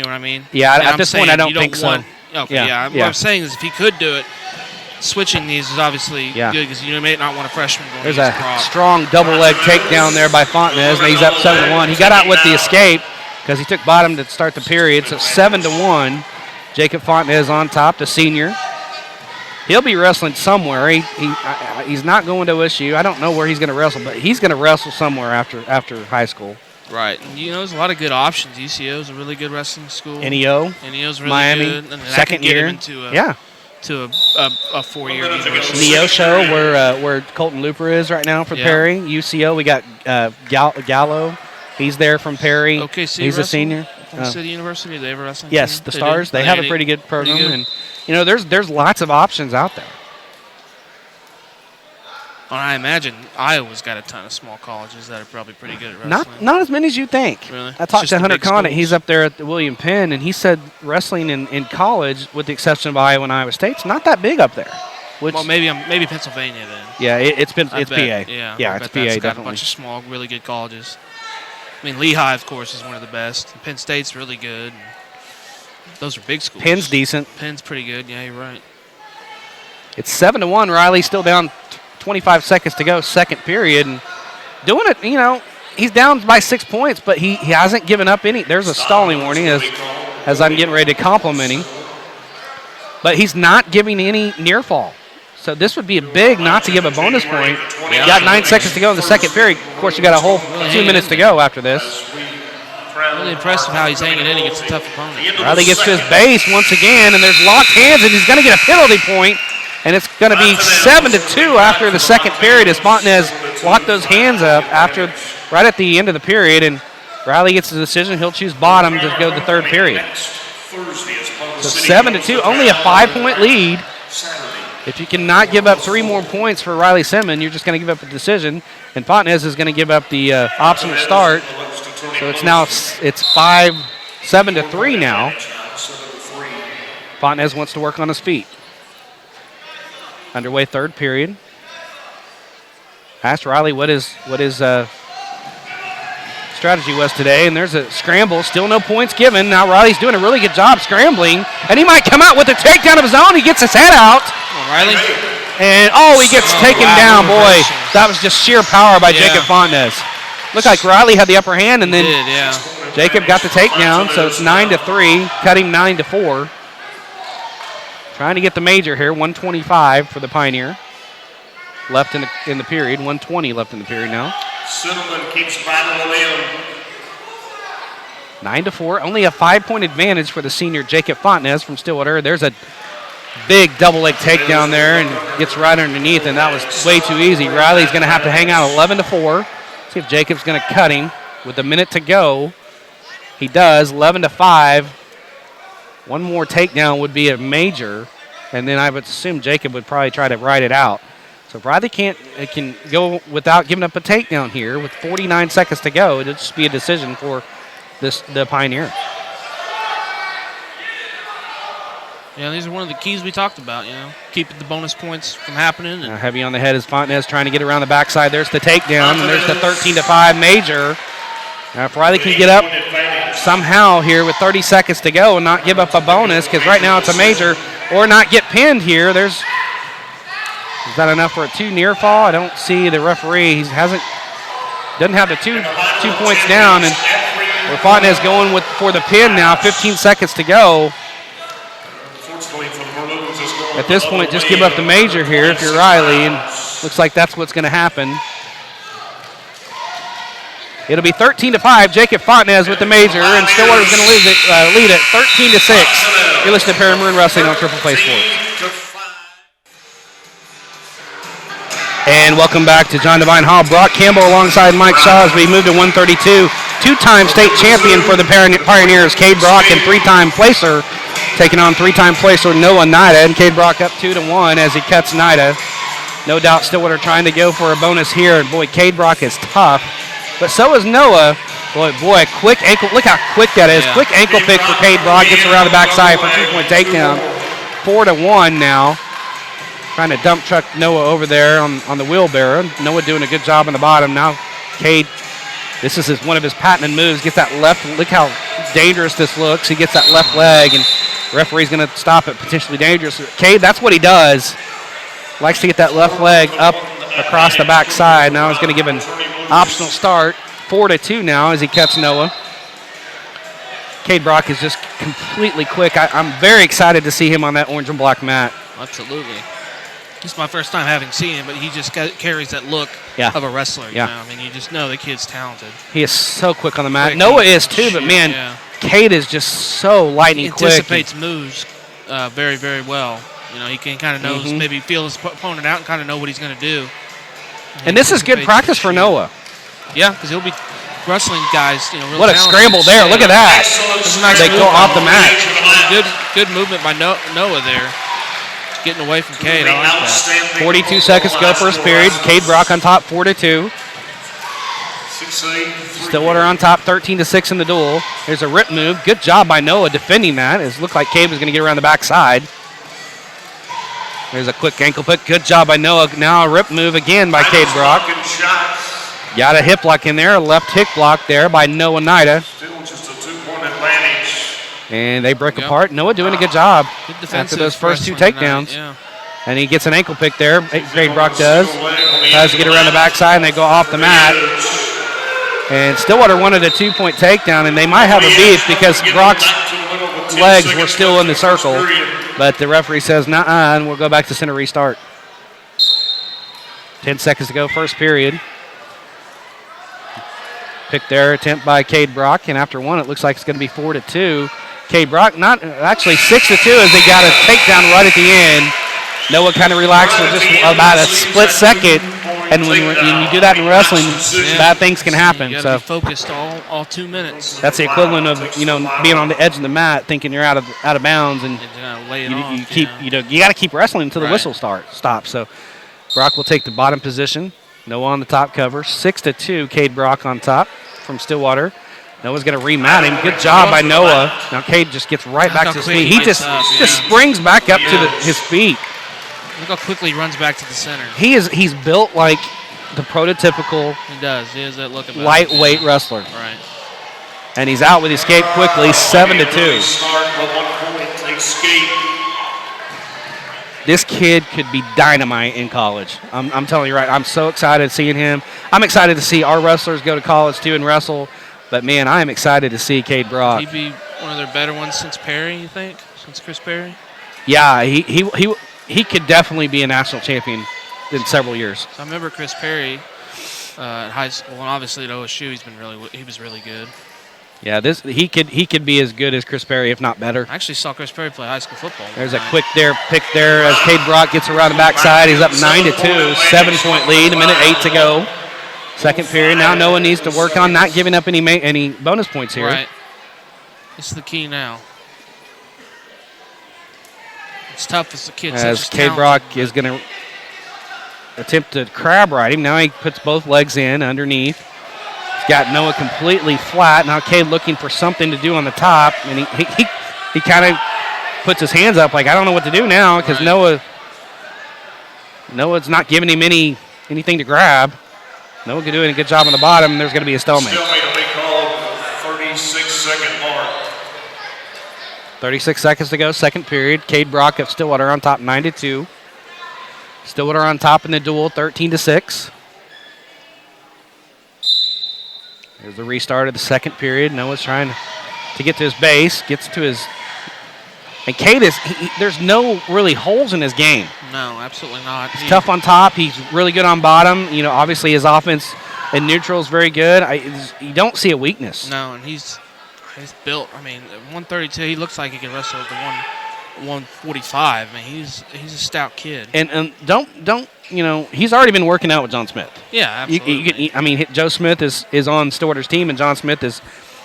know what I mean? Yeah, at this point I don't think so. Okay, yeah. What I'm saying is if he could do it, switching these is obviously good because you may not want a freshman going. There's a strong double leg takedown there by Fontenez, and he's up 7-1. He got out with the escape because he took bottom to start the period. So 7-1. Jacob Fontenez on top, the senior. He'll be wrestling somewhere. He's not going to OSU. I don't know where he's going to wrestle, but he's going to wrestle somewhere after high school. Right. And, there's a lot of good options. UCO is a really good wrestling school. NEO. NEO's really Miami, good. And second year. Into a 4-year university. Neosho, where Colton Looper is right now for Perry. UCO, we got Gallo. He's there from Perry. OKC he's a senior. From City University. They ever wrestling? Yes, the Stars. They have a pretty good program, and there's lots of options out there. Well, I imagine Iowa's got a ton of small colleges that are probably pretty good at wrestling. Not as many as you think. Really? I talked to Hunter Conant. He's up there at the William Penn, and he said wrestling in college, with the exception of Iowa and Iowa State, it's not that big up there. Well, maybe Pennsylvania then. Yeah, it's PA. Yeah, it's PA. That's got definitely. a bunch of small, really good colleges. I mean, Lehigh, of course, is one of the best. Penn State's really good. Those are big schools. Penn's decent. Penn's pretty good. Yeah, you're right. It's 7-1. Riley's still down 25 seconds to go, second period. And doing it, he's down by 6 points, but he hasn't given up any. There's a stalling warning as I'm getting ready to compliment him. But he's not giving any near fall. So this would be a big not to give a bonus point. You got 9 seconds to go in the second period. Of course, you got a whole 2 minutes to go after this. Really impressive how he's hanging in against a tough opponent. Riley gets to his base once again, and there's locked hands, and he's going to get a penalty point. And it's going to be 7-2 after the second period as Fontenez locked those hands up right at the end of the period. And Riley gets the decision. He'll choose bottom to go to the third period. So 7-2, only a 5-point lead. If you cannot give up 3 more points for Riley Simmons, you're just going to give up a decision. And Fontenez is going to give up the optional start. So it's 7-3 now. Fontenez wants to work on his feet. Underway third period. Asked Riley what his strategy was today, and there's a scramble. Still no points given. Now Riley's doing a really good job scrambling, and he might come out with a takedown of his own. He gets his head out. Riley. And, he gets taken down. Boy, that was just sheer power by Jacob Fontenez. Looked like Riley had the upper hand, and then Jacob got the takedown, so it's 9-3, cutting 9-4. Trying to get the major here, 125 for the Pioneer. Left in the period, 120 left in the period now. Cinnamon keeps battling in. 9-4, only a 5-point advantage for the senior Jacob Fontenez from Stillwater. There's a big double leg takedown there and gets right underneath, and that was way too easy. Riley's going to have to hang out 11-4. See if Jacob's going to cut him with a minute to go. He does, 11-5. One more takedown would be a major, and then I would assume Jacob would probably try to ride it out. So if Riley can go without giving up a takedown here with 49 seconds to go, it'll just be a decision for the Pioneer. Yeah, these are one of the keys we talked about, keeping the bonus points from happening. And heavy on the head is Fontenez trying to get around the backside. There's the takedown, and there's the 13-5 major. Now, if Riley can get up somehow here with 30 seconds to go and not give up a bonus, because right now it's a major, or not get pinned here, is that enough for a 2 near fall? I don't see the referee. He doesn't have the two points down, and Fontenez going for the pin now. 15 seconds to go. At this point, just give up the major here if you're Riley, and looks like that's what's going to happen. It'll be 13-5. Jacob Fontenez with the major, and Stillwater's going to lead it 13-6. You're listening to Perry Maroon Wrestling on Triple Play Sports. And welcome back to John Devine Hall. Brock Campbell alongside Mike Shaw as we move to 132. Two-time state champion for the Pioneers, Cade Brock, and three-time placer, taking on three-time placer Noah Nida. And Cade Brock up 2-1 as he cuts Nida. No doubt Stillwater trying to go for a bonus here. And boy, Cade Brock is tough. But so is Noah. Boy, quick ankle. Look how quick that is. Yeah. Quick ankle pick for Cade Brock. Gets around the backside for a 2-point takedown. 4-1 now. Trying to dump truck Noah over there on the wheelbarrow. Noah doing a good job on the bottom. Now Cade, this is one of his patented moves. Gets that left. Look how dangerous this looks. He gets that left leg, and the referee's going to stop it. Potentially dangerous. Cade, that's what he does. Likes to get that left leg up across the backside. Now he's going to give an optional start. 4-2 now as he cuts Noah. Cade Brock is just completely quick. I'm very excited to see him on that orange and black mat. Absolutely. It's my first time having seen him, but he just carries that look of a wrestler. You know? I mean, you just know the kid's talented. He is so quick on the mat. Noah is too, but man, Cade is just so lightning quick. He anticipates moves very, very well. You know, he can kind of knows, maybe feel his opponent out and kind of know what he's going to do. And this is good practice for Noah. Yeah, because he'll be wrestling guys. What a scramble there! Look at that. Nice they go off the mat. Good movement by Noah there. Getting away from Cade. I like that. 42 seconds to go first period. Cade Brock on top, 4-2. Stillwater on top, 13-6 in the duel. There's a rip move. Good job by Noah defending that. It looked like Cade was going to get around the backside. There's a quick ankle pick. Good job by Noah. Now a rip move again by Cade Brock. Got a hip lock in there. A left hip block there by Noah Nida. Still just a 2-point advantage. And they break apart. Noah doing a good job after those first two takedowns. Yeah. And he gets an ankle pick there. Cade Brock does. Tries to get around the backside, and they go off the mat. And Stillwater wanted a 2-point takedown, and they might have a beef because Brock's legs were still in the circle. But the referee says, nah, and we'll go back to center restart. 10 seconds to go, first period. Pick there, attempt by Cade Brock, and after one, it looks like it's going to be 4-2. Cade Brock, not actually 6-2 as they got a takedown right at the end. Noah kind of relaxed for just about a split second, and when you do that in wrestling, bad things can happen. You gotta be focused all 2 minutes. That's the equivalent of being on the edge of the mat, thinking you're out of bounds, and you got to keep wrestling until the whistle stops. So Brock will take the bottom position. Noah on the top cover. 6-2. Cade Brock on top from Stillwater. Noah's going to remat him. Good job by Noah. Now Cade just gets right back to his feet. He just springs back up to his feet. Look how quickly he runs back to the center. He's built like the prototypical. He does. He has that look about lightweight wrestler. Right. And he's out with escape quickly. 7-2. This kid could be dynamite in college. I'm telling you right. I'm so excited seeing him. I'm excited to see our wrestlers go to college too and wrestle. But man, I am excited to see Cade Brock. He'd be one of their better ones since Perry, you think? Since Chris Perry? Yeah, he could definitely be a national champion in several years. So I remember Chris Perry at high school, and obviously at OSU, he was really good. Yeah, he could be as good as Chris Perry, if not better. I actually saw Chris Perry play high school football. There's a quick pick there as Cade Brock gets around the backside. He's up 9-2, 7-point lead, 1:08 to go. Second period. Now Noah needs to work on not giving up any bonus points here. Right. This is the key now. It's tough as the kid. As Cade Brock is going to attempt to crab ride him. Now he puts both legs in underneath. He's got Noah completely flat. Now Cade looking for something to do on the top, and he kind of puts his hands up like, I don't know what to do now because Noah's not giving him anything to grab. Noah could do a good job on the bottom. There's going to be a stalemate. Stalemate will be called 36-second mark. 36 seconds to go, second period. Cade Brock of Stillwater on top, 9-2. Stillwater on top in the duel, 13-6. There's the restart of the second period. Noah's trying to get to his base, gets to his. And Cade is, there's no really holes in his game. No, absolutely not. He's tough on top. He's really good on bottom. You know, obviously his offense in neutral is very good. You don't see a weakness. No, and he's built. I mean, 132. He looks like he can wrestle at the 145. I mean, he's a stout kid. And don't you know? He's already been working out with John Smith. Yeah, absolutely. Joe Smith is on Stillwater's team, and John Smith is.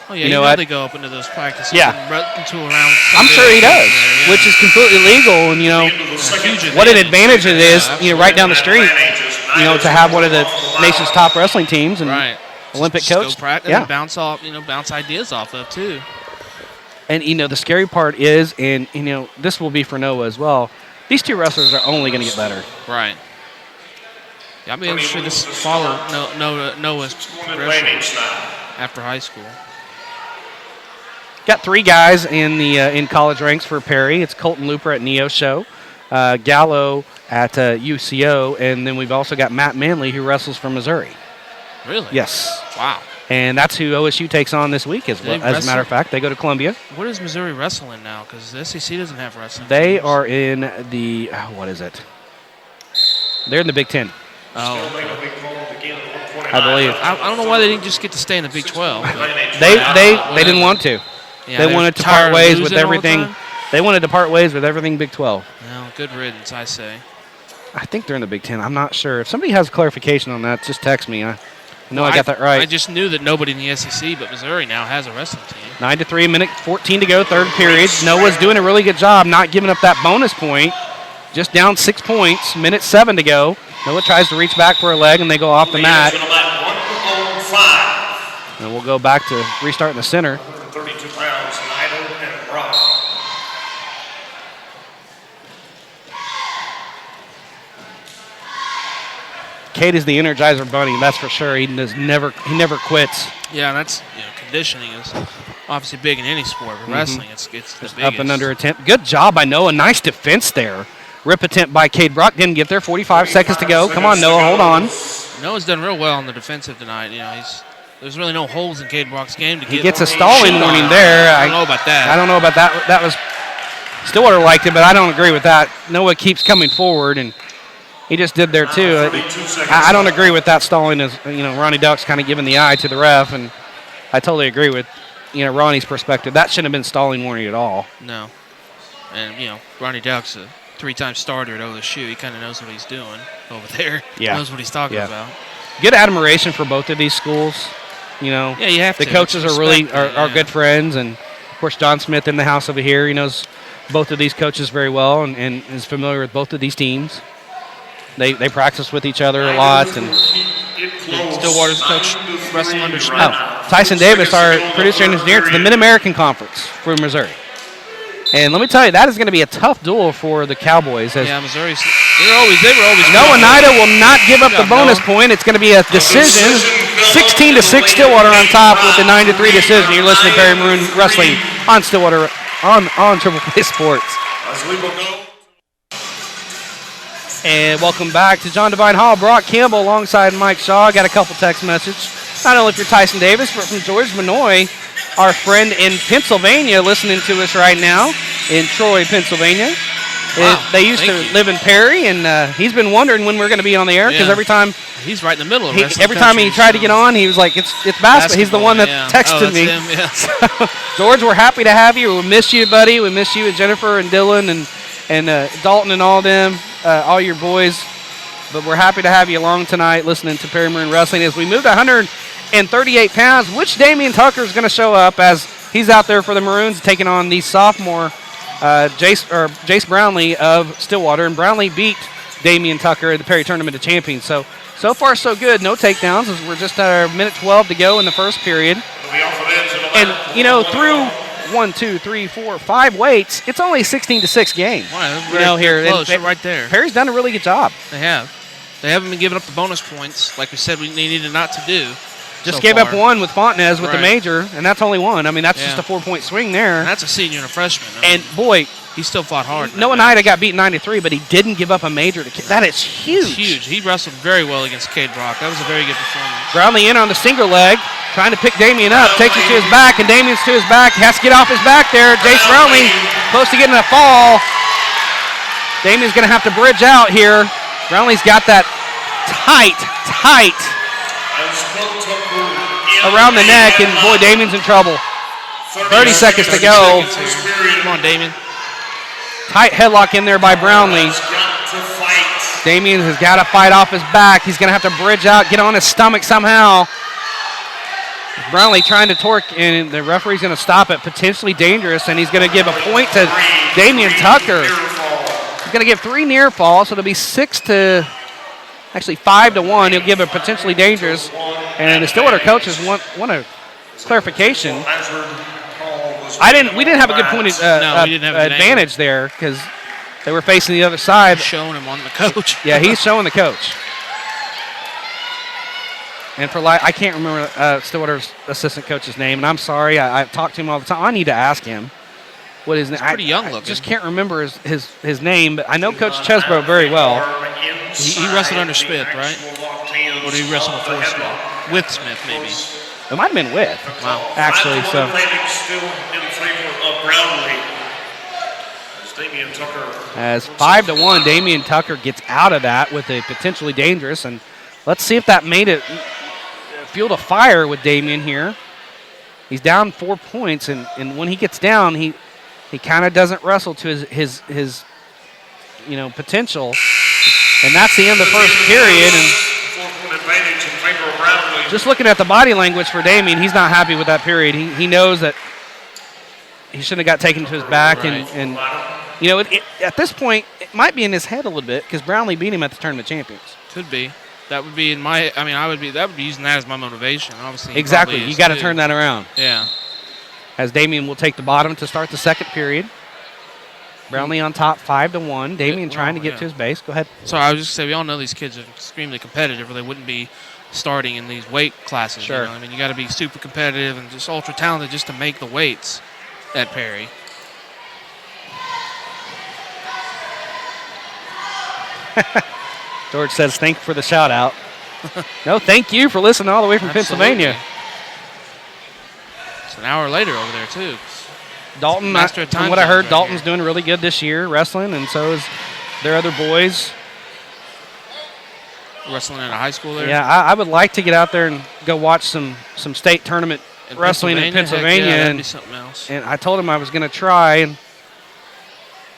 Oh yeah, they go up into those practices. Yeah, and tool around. I'm sure he does, which is completely legal. And you know, what an advantage it is. You know, right down the street. You know, to have one of the nation's top wrestling teams and Olympic coach. Go practice and bounce off. You know, bounce ideas off of too. And you know, the scary part is, and you know, this will be for Noah as well. These two wrestlers are only going to get better. Right. Yeah, I'm interested to follow Noah's progression after high school. Got three guys in college ranks for Perry. It's Colton Looper at Neo Show, Gallo at UCO, and then we've also got Matt Manley who wrestles from Missouri. Really? Yes. Wow. And that's who OSU takes on this week, as a matter of fact. They go to Columbia. What is Missouri wrestling now? Because the SEC doesn't have wrestling. They are in the, what is it? They're in the Big Ten. Oh. I believe. I don't know why they didn't just get to stay in the Big 12. They didn't want to. Yeah, they wanted to part ways with everything. They wanted to part ways with everything Big 12. No, good riddance, I say. I think they're in the Big Ten. I'm not sure. If somebody has clarification on that, just text me. I know I got that right. I just knew that nobody in the SEC but Missouri now has a wrestling team. 9-3, minute 14 to go, third period. Noah's doing a really good job not giving up that bonus point. Just down 6 points, minute 7 to go. Noah tries to reach back for a leg, and they go off the mat. And we'll go back to restart in the center. 32 pounds, Idle and Brock. Cade is the Energizer Bunny, that's for sure. He never quits. Yeah, that's conditioning is obviously big in any sport, but wrestling it's the biggest. Up and under attempt. Good job by Noah. Nice defense there. Rip attempt by Cade Brock. Didn't get there. 45 seconds to go. Come on, Noah. Hold on. Noah's done real well on the defensive tonight. You know, there's really no holes in Cade Brock's game to get. He gets a stalling warning there. I don't know about that. I don't know about that. That was Stillwater liked it, but I don't agree with that. Noah keeps coming forward, and he just did there too. I don't agree with that stalling. As you know, Ronnie Duck's kind of giving the eye to the ref, and I totally agree with Ronnie's perspective. That shouldn't have been stalling warning at all. No, and Ronnie Duck's a 3-time starter at OSU. He kind of knows what he's doing over there. Yeah. Knows what he's talking about. Good admiration for both of these schools. Yeah, you have to. The coaches are really are good friends, and of course John Smith in the house over here. He knows both of these coaches very well, and is familiar with both of these teams. They practice with each other a lot, and Stillwater's coach wrestling under Smith. Tyson Davis, our producer and engineer, to the Mid-American Conference for Missouri. And let me tell you, that is going to be a tough duel for the Cowboys. Missouri. They were always. Noah Nida will not give up the bonus point. It's going to be a decision. 16-6 Stillwater on top with the 9-3 decision. You're listening to Perry Maroon Wrestling on Stillwater on Triple Play Sports. And welcome back to John Devine Hall. Brock Campbell alongside Mike Shaw. Got a couple text messages. Not only for Tyson Davis, but from George Manoy, our friend in Pennsylvania, listening to us right now in Troy, Pennsylvania. Wow, they used to live in Perry, and he's been wondering when we're going to be on the air because every time he's right in the middle of wrestling. Every time he tried to get on, he was like, "It's basketball." He's the one that texted me. Him, yeah. So, George, we're happy to have you. We miss you, buddy. We miss you and Jennifer and Dylan and Dalton and all them, all your boys. But we're happy to have you along tonight, listening to Perry Maroon Wrestling as we move to 138 pounds. Which Damian Tucker is going to show up as he's out there for the Maroons, taking on the sophomore Jace Brownlee of Stillwater, and Brownlee beat Damian Tucker at the Perry Tournament of Champions. So far so good. No takedowns as we're just at our minute 12 to go in the first period. And through 1, 2, 3, 4, 5 weights, it's only a 16-6 game. Wow, here close. They're right there. Perry's done a really good job. They have. They haven't been giving up the bonus points like we said they needed not to do. Just gave up one with Fontenez with the Right. major, and that's only one. I mean, that's just a 4-point swing there. And that's a senior and a freshman. And boy, he still fought hard. Noah Nida got beat 93, but he didn't give up a major. That is huge. It's huge. He wrestled very well against Cade Brock. That was a very good performance. Brownlee in on the single leg, trying to pick Damien up, takes him to his back, and Damien's to his back. He has to get off his back there. Jace Brownlee close to getting a fall. Damien's going to have to bridge out here. Brownlee's got that tight around the neck, and boy, Damien's in trouble. 30 seconds to go. Come on, Damien. Tight headlock in there by Brownlee. Damien has got to fight off his back. He's going to have to bridge out, get on his stomach somehow. Brownlee trying to torque, and the referee's going to stop it. Potentially dangerous, and he's going to give a point to Damian Tucker. He's going to give 3 near falls, so it'll be 5 to 1. He'll give a potentially dangerous, and the Stillwater coaches want a clarification. We didn't have a good point advantage there because they were facing the other side. He's showing him on the coach. Yeah, he's showing the coach. And I can't remember Stillwater's assistant coach's name, and I'm sorry. I've talked to him all the time. I need to ask him what his name. He's pretty young looking. I just can't remember his name, but I know Coach Chesbro very well. He wrestled under Smith, right? Or did he wrestle before Smith? With Smith, maybe. It might have been with. Wow. Actually, so. Still in favor of Brownlee. As 5 to 1, Damian Tucker gets out of that with a potentially dangerous, and let's see if that made it fueled a fire with Damian here. He's down 4 points, and when he gets down, he kind of doesn't wrestle to his potential, and that's the end of the first period. And just looking at the body language for Damian, he's not happy with that period. He knows that he shouldn't have got taken to his back, and at this point, it might be in his head a little bit because Brownlee beat him at the Tournament Champions. Could be. That would be I would be using that as my motivation. Obviously, exactly. You got to turn that around. Yeah. As Damian will take the bottom to start the second period. Brownlee on top, 5 to 1. Damian trying to get to his base. Go ahead. So I was just saying, we all know these kids are extremely competitive, or they wouldn't be starting in these weight classes. Sure. I mean, you got to be super competitive and just ultra talented just to make the weights at Perry. George says, thank you for the shout out. No, thank you for listening all the way from Pennsylvania. It's an hour later over there, too. Dalton, from what I heard, Dalton's doing really good this year wrestling, and so is their other boys. Wrestling at a high school there? Yeah, I would like to get out there and go watch some state tournament wrestling in Pennsylvania. Yeah, that'd be something else. And I told him I was going to try. And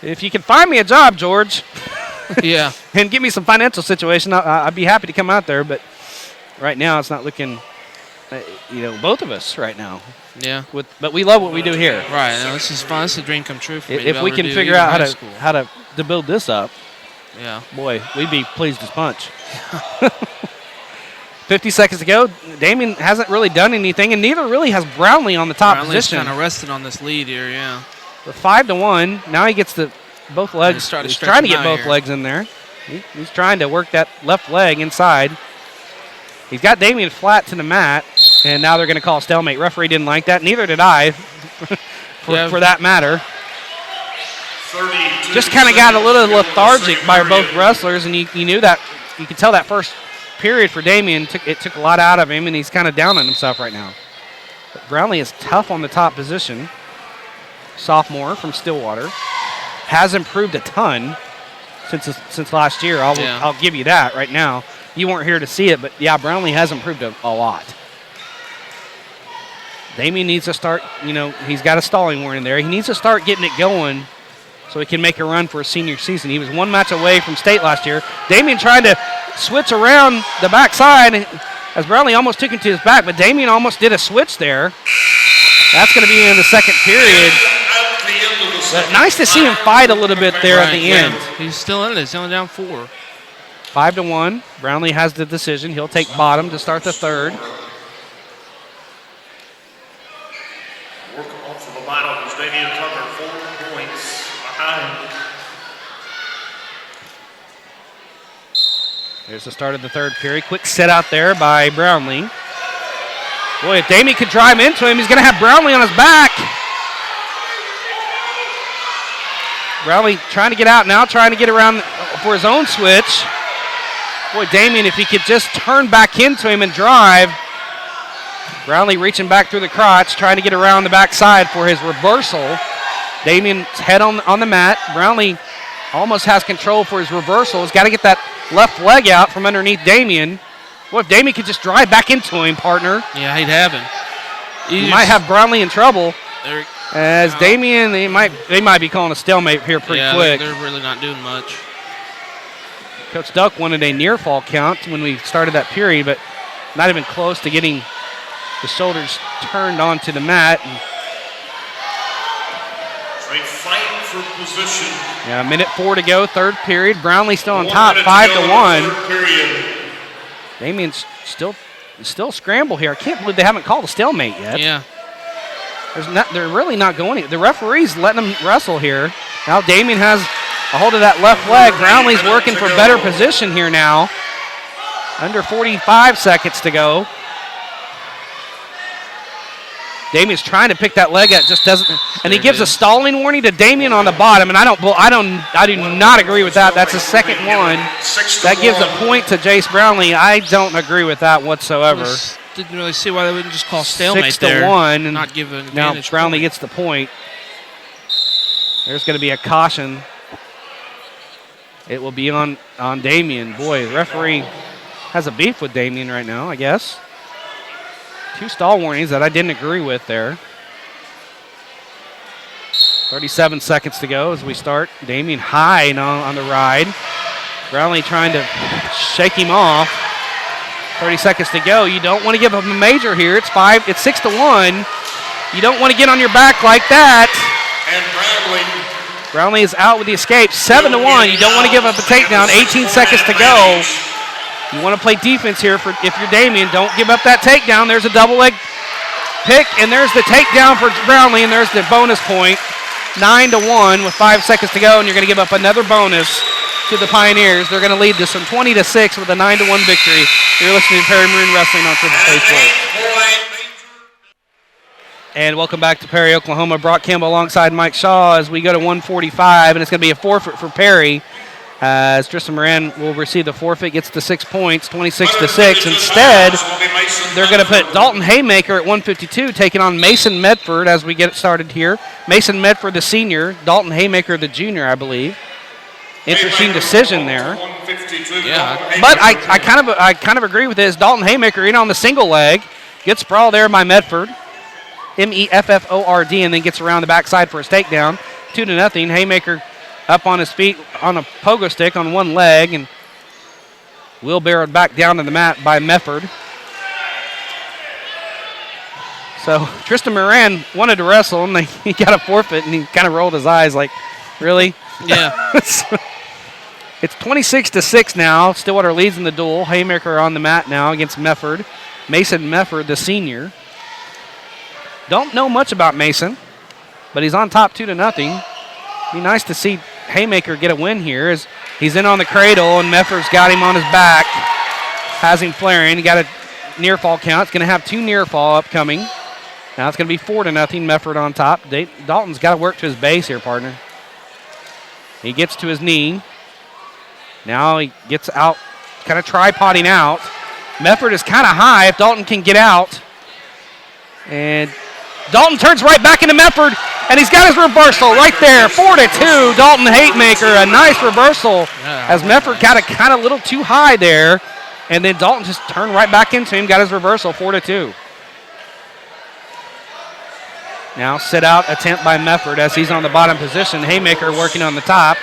if you can find me a job, George, yeah, and give me some financial situation, I'd be happy to come out there. But right now, it's not looking, both of us right now. Yeah. But we love what we do here. Right. No, this is fun. This is a dream come true for me. If we can figure out how to build this up, yeah, boy, we'd be pleased as punch. 50 seconds to go. Damian hasn't really done anything, and neither really has Brownlee on the top position. Kind of rested on this lead here, yeah. We're 5 to 1. Now he gets both legs. He's trying to get both legs in there. He's trying to work that left leg inside. He's got Damian flat to the mat, and now they're going to call a stalemate. Referee didn't like that. Neither did I, for that matter. Just kind of got a little lethargic by both wrestlers, and you knew that. You could tell that first period for Damian, it took a lot out of him, and he's kind of down on himself right now. But Brownlee is tough on the top position. Sophomore from Stillwater. Has improved a ton since last year. I'll give you that right now. You weren't here to see it, but yeah, Brownlee has improved a lot. Damian needs to start, he's got a stalling warning there. He needs to start getting it going so he can make a run for a senior season. He was one match away from state last year. Damian tried to switch around the backside as Brownlee almost took him to his back, but Damian almost did a switch there. That's going to be in the second period. But nice to see him fight a little bit there at the end. He's still in it. He's only down 4. 5 to 1. Brownlee has the decision. He'll take bottom to start the third. Work off of the bottom. They need to cover 4 points behind. There's the start of the third period. Quick set out there by Brownlee. Boy, if Damien could drive into him, he's going to have Brownlee on his back. Brownlee trying to get out now, trying to get around for his own switch. Boy, Damien, if he could just turn back into him and drive. Brownlee reaching back through the crotch, trying to get around the backside for his reversal. Damien's head on the mat. Brownlee almost has control for his reversal. He's got to get that left leg out from underneath Damien. Boy, if Damien could just drive back into him, partner. Yeah, he'd have him. He might have Brownlee in trouble. As Damien, they might be calling a stalemate here pretty quick. They're really not doing much. Coach Duck wanted a near fall count when we started that period, but not even close to getting the shoulders turned onto the mat. They fight for position. Yeah, 1:04 to go, third period. Brownlee still on top, 5-1. Damien's still scramble here. I can't believe they haven't called a stalemate yet. Yeah. They're really not going. The referee's letting them wrestle here. Now Damien has a hold of that left leg. Brownlee's working for better position here now. Under 45 seconds to go. Damien's trying to pick that leg up, just doesn't. And he gives a stalling warning to Damien on the bottom, and I do not agree with that. That's a second one. That gives a point to Jace Brownlee. I don't agree with that whatsoever. Didn't really see why they wouldn't just call stalemate 6-1, and not give an advantage. Now Brownlee gets the point. There's going to be a caution. It will be on Damien. Boy, the referee has a beef with Damien right now, I guess. 2 stall warnings that I didn't agree with there. 37 seconds to go as we start. Damien high on the ride. Brownlee trying to shake him off. 30 seconds to go. You don't want to give him a major here. It's 6-1. You don't want to get on your back like that. And Brownlee is out with the escape. 7-1. You don't want to give up a takedown. 18 seconds to go. You want to play defense here if you're Damien. Don't give up that takedown. There's a double leg pick, and there's the takedown for Brownlee, and there's the bonus point. 9-1 with 5 seconds to go, and you're going to give up another bonus to the Pioneers. They're going to lead this from 20-6 with a 9-1 victory. You're listening to Perry Maroon Wrestling on Triple Play Sports. And welcome back to Perry, Oklahoma. Brock Campbell alongside Mike Shaw as we go to 145, and it's going to be a forfeit for Perry. As Tristan Moran will receive the forfeit, gets to 6 points, 26-6. Instead, they're going to put Dalton Haymaker at 152, taking on Mason Medford as we get it started here. Mason Medford, the senior, Dalton Haymaker, the junior, I believe. Interesting decision there. Yeah, but I kind of agree with this. Dalton Haymaker in on the single leg, gets sprawled there by Medford, Mefford, and then gets around the backside for his takedown. 2-0. Haymaker up on his feet on a pogo stick on one leg and wheelbarrowed back down to the mat by Mefford. So Tristan Moran wanted to wrestle and he got a forfeit and he kind of rolled his eyes like, really? Yeah. It's 26-6 now. Stillwater leads in the duel. Haymaker on the mat now against Mefford. Mason Mefford, the senior. Don't know much about Mason, but he's on top 2-0. Be nice to see Haymaker get a win here as he's in on the cradle and Mefford's got him on his back. Has him flaring. He got a near fall count. It's going to have 2 near fall upcoming. Now it's going to be 4-0. Mefford on top. Dalton's got to work to his base here, partner. He gets to his knee. Now he gets out, kind of tripoding out. Mefford is kind of high if Dalton can get out. And Dalton turns right back into Mefford, and he's got his reversal right there. 4-2, Dalton Haymaker, a nice reversal as Mefford got a kind of little too high there. And then Dalton just turned right back into him, got his reversal, 4-2. Now sit out attempt by Mefford as he's on the bottom position. Haymaker working on the top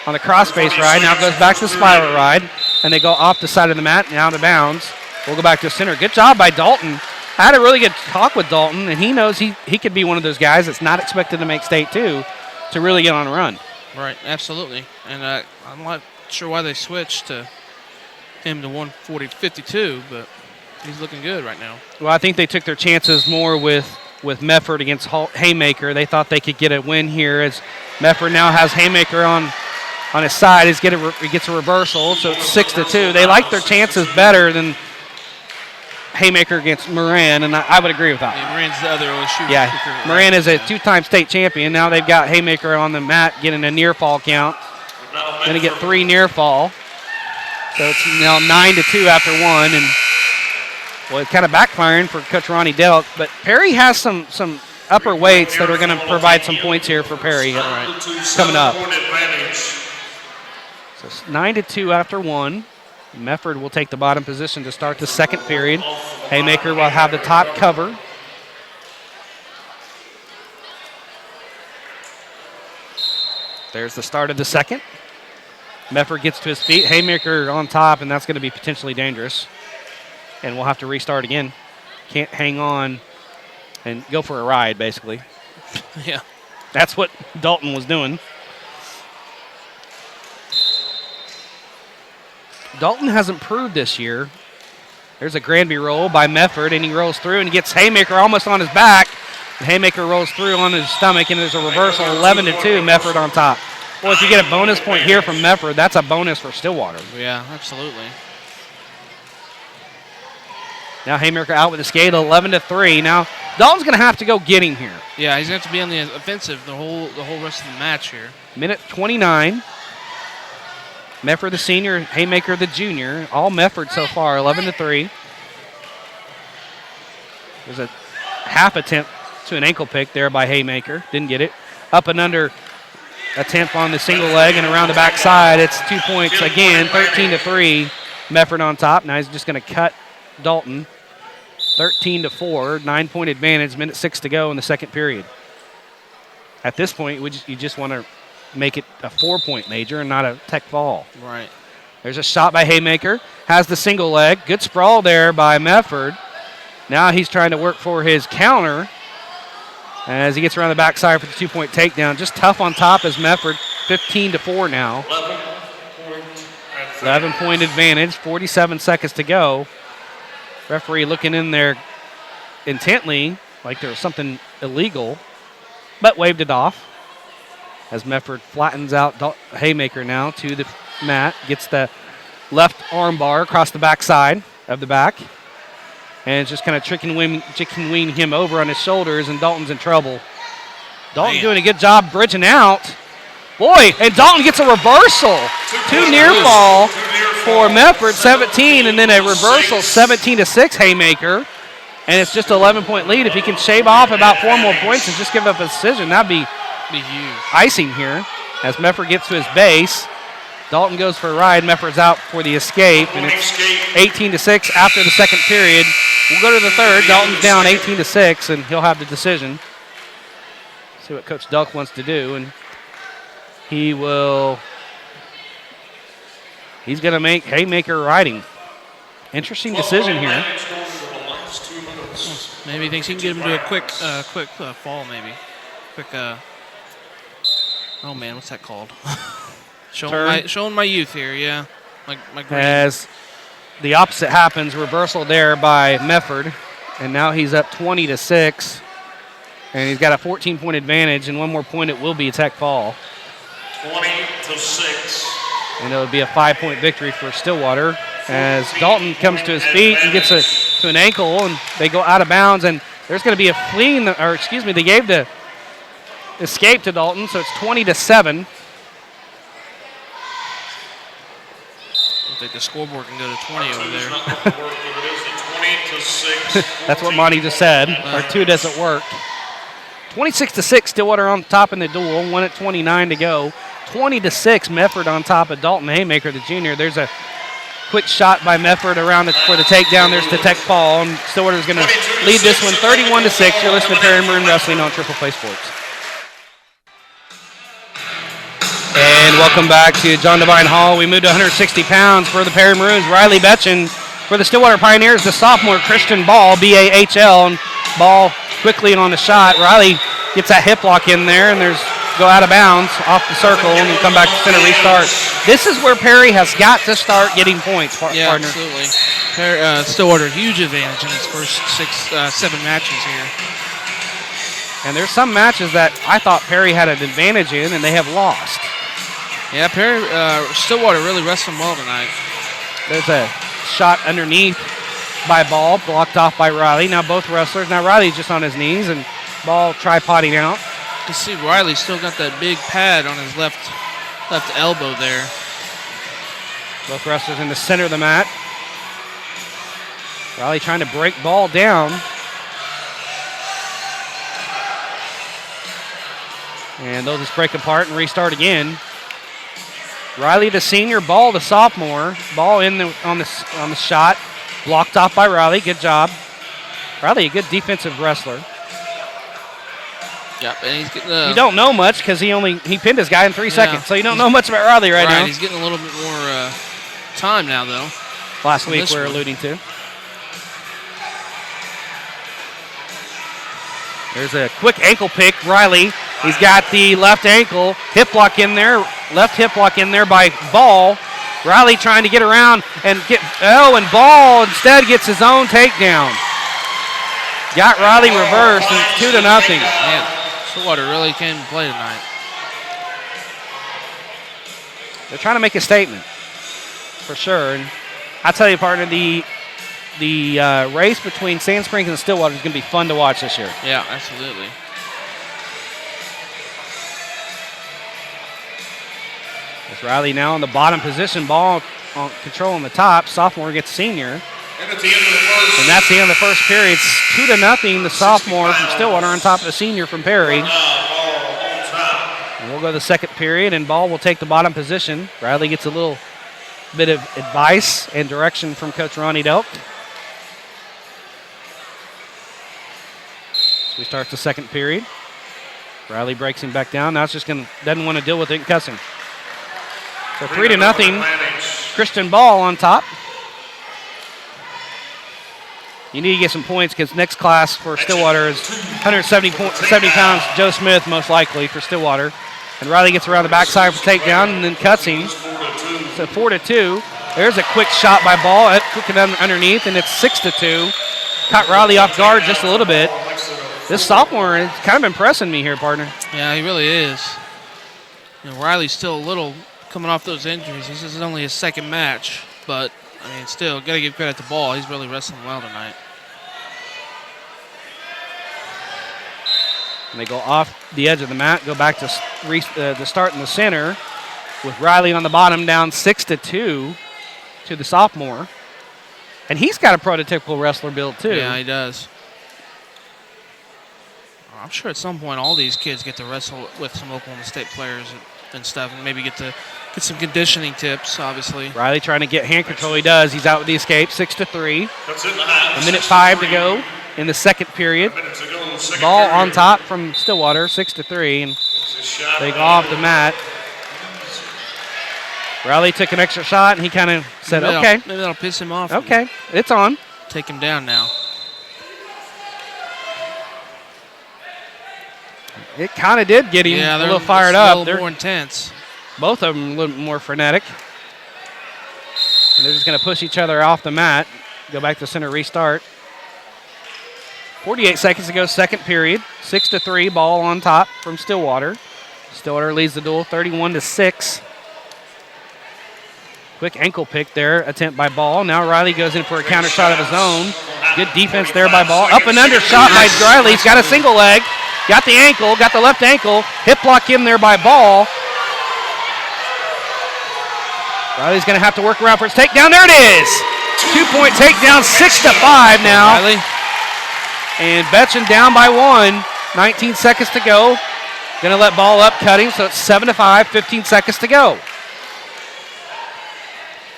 on the crossface ride. Now goes back to the spiral ride, and they go off the side of the mat and out of bounds. We'll go back to center. Good job by Dalton. I had a really good talk with Dalton, and he knows he could be one of those guys that's not expected to make state two to really get on a run. Right, absolutely. And I'm not sure why they switched to him to 140-52, but he's looking good right now. Well, I think they took their chances more with with Mefford against Haymaker. They thought they could get a win here as Mefford now has Haymaker on his side. He gets a reversal, so it's 6-2. They like their chances better than Haymaker against Moran, and I would agree with that. Yeah, Moran's the other OSU. Yeah, Moran is a two-time state champion. Now they've got Haymaker on the mat getting a near fall count. Going to get 3 near fall. So it's now 9-2 after 1, and well, it's kind of backfiring for Coach Ronnie Delk. But Perry has some upper weights that are going to provide some points here for Perry coming up. So it's 9-2 after 1. Mefford will take the bottom position to start the second period. Haymaker will have the top cover. There's the start of the second. Mefford gets to his feet. Haymaker on top, and that's going to be potentially dangerous. And we'll have to restart again. Can't hang on and go for a ride, basically. Yeah. That's what Dalton was doing. Dalton has improved this year. There's a Granby roll by Mefford, and he rolls through and gets Haymaker almost on his back. And Haymaker rolls through on his stomach, and there's a reversal, 11-2, Mefford on top. Well, if you get a bonus point here from Mefford, that's a bonus for Stillwater. Yeah, absolutely. Now Haymaker out with the skate, 11-3. Now Dalton's going to have to go get him here. Yeah, he's going to have to be on the offensive the whole rest of the match here. Minute 29. Mefford the senior, Haymaker the junior. All Mefford so far, 11-3. There's a half attempt to an ankle pick there by Haymaker. Didn't get it. Up and under attempt on the single leg and around the backside. It's 2 points again, 13-3. Mefford on top. Now he's just going to cut Dalton. 13-4, 9-point advantage, minute 6 to go in the second period. At this point, you just want to make it a 4-point major and not a tech fall. Right. There's a shot by Haymaker. Has the single leg. Good sprawl there by Mefford. Now he's trying to work for his counter as he gets around the backside for the 2-point takedown. Just tough on top as Mefford. 15-4 now. 11-point advantage. 47 seconds to go. Referee looking in there intently like there was something illegal, but waved it off. As Mefford flattens out Haymaker now to the mat, gets the left arm bar across the backside of the back, and it's just kind of chicken wing him over on his shoulders, and Dalton's in trouble. Dalton doing a good job bridging out. Boy, and Dalton gets a reversal. 2 near fall for Mefford, 17, and then a reversal, 17-6 Haymaker. And it's just an 11-point lead. If he can shave off about 4 more points and just give up a decision, that'd be huge. Icing here as Mefford gets to his base. Dalton goes for a ride. Mefford's out for the escape, and it's 18-6 after the second period. We'll go to the third. Dalton's down 18-6, and he'll have the decision. See what Coach Delk wants to do, and he's going to make Haymaker riding. Interesting decision here. Maybe he thinks he can get him to a quick fall, maybe. Quick, oh man, what's that called? Showing my youth here, yeah. My as the opposite happens, reversal there by Mefford, and now he's up 20-6, and he's got a 14-point advantage, and 1 more point it will be a tech fall. 20-6. And it would be a 5-point victory for Stillwater as Dalton comes to his feet and gets to an ankle, and they go out of bounds, and there's going to be a fleeing, they gave the escape to Dalton, so it's 20-7. I think the scoreboard can go to 20 over there. 20-6. That's what Monty just said. Our 2 doesn't work. 26-6, Stillwater on top in the duel. 1 at 29 to go. 20-6, Mefford on top of Dalton Haymaker, the junior. There's a quick shot by Mefford for the takedown. There's the tech fall, and Stillwater's going to lead this one 31-6. You're listening to Perry Maroon Wrestling on Triple Play Sports. And welcome back to John Devine Hall. We moved to 160 pounds for the Perry Maroons. Riley Betchen for the Stillwater Pioneers, the sophomore Christian Ball, B-A-H-L, and Ball quickly on the shot. Riley gets that hip lock in there, and go out of bounds off the circle and come back to center restart. This is where Perry has got to start getting points, partner. Absolutely. Stillwater, huge advantage in his first 7 matches here. And there's some matches that I thought Perry had an advantage in, and they have lost. Yeah, Perry, Stillwater really wrestling well tonight. There's a shot underneath by Ball, blocked off by Riley. Now both wrestlers. Now Riley's just on his knees, and Ball tripoding out. You can see Riley still got that big pad on his left elbow there. Both wrestlers in the center of the mat. Riley trying to break Ball down. And they'll just break apart and restart again. Riley the senior, Ball the sophomore. Ball in on the shot. Blocked off by Riley. Good job. Riley, a good defensive wrestler. Yep, and he's getting you don't know much because he pinned his guy in 3 seconds, so you don't know much about Riley right now. He's getting a little bit more time now, though. Last week we're alluding to. There's a quick ankle pick. Riley, he's got the left ankle. Hip lock in there. Left hip lock in there by Ball. Riley trying to get around and and Ball instead gets his own takedown. Got Riley reversed and 2-0. Man, Stillwater really came to play tonight. They're trying to make a statement, for sure. And I tell you, partner, the race between Sand Springs and Stillwater is going to be fun to watch this year. Yeah, absolutely. It's Riley now in the bottom position. Ball on control on the top. Sophomore gets senior. And at the end of the first. And that's the end of the first period. It's 2-0. The sophomore from Stillwater on top of the senior from Perry. And we'll go to the second period, and Ball will take the bottom position. Riley gets a little bit of advice and direction from Coach Ronnie Delk. So we start the second period. Riley breaks him back down. Now it's just doesn't want to deal with it and cuss him. So 3-0. Christian Ball on top. You need to get some points because next class for Stillwater is 170 pounds. Joe Smith, most likely, for Stillwater. And Riley gets around the backside for takedown and then cuts him. So 4-2. There's a quick shot by Ball. Cooking underneath, and it's 6-2. Caught Riley off guard just a little bit. This sophomore is kind of impressing me here, partner. Yeah, he really is. Riley's still a little coming off those injuries. This is only his second match, but I mean, still, got to give credit to Ball. He's really wrestling well tonight. And they go off the edge of the mat, go back to start in the center with Riley on the bottom, down 6-2 to the sophomore. And he's got a prototypical wrestler build, too. Yeah, he does. I'm sure at some point all these kids get to wrestle with some Oklahoma State players and stuff, and maybe get some conditioning tips, obviously. Riley trying to get hand control. He does. He's out with the escape, 6-3. That's in the house. 1:05 to go in the second period. Ball on top from Stillwater, 6-3, and they go off the mat. Riley took an extra shot, and he kind of said, okay. Maybe that'll piss him off. Okay, it's on. Take him down now. It kind of did get him a little fired up. A little more intense. Both of them a little more frenetic. And they're just going to push each other off the mat. Go back to center, restart. 48 seconds to go, second period. 6-3, Ball on top from Stillwater. Stillwater leads the duel 31-6. Quick ankle pick there, attempt by Ball. Now Riley goes in for a counter shot of his own. Good defense there by Ball. Up and under shot by Riley. He's got a single leg. Got the ankle, got the left ankle. Hip lock in there by Ball. Riley's going to have to work around for his takedown. There it is. 2-point takedown, 6-5 now. Riley. And Betchen down by 1. 19 seconds to go. Going to let Ball up, cutting, so it's 7-5, 15 seconds to go.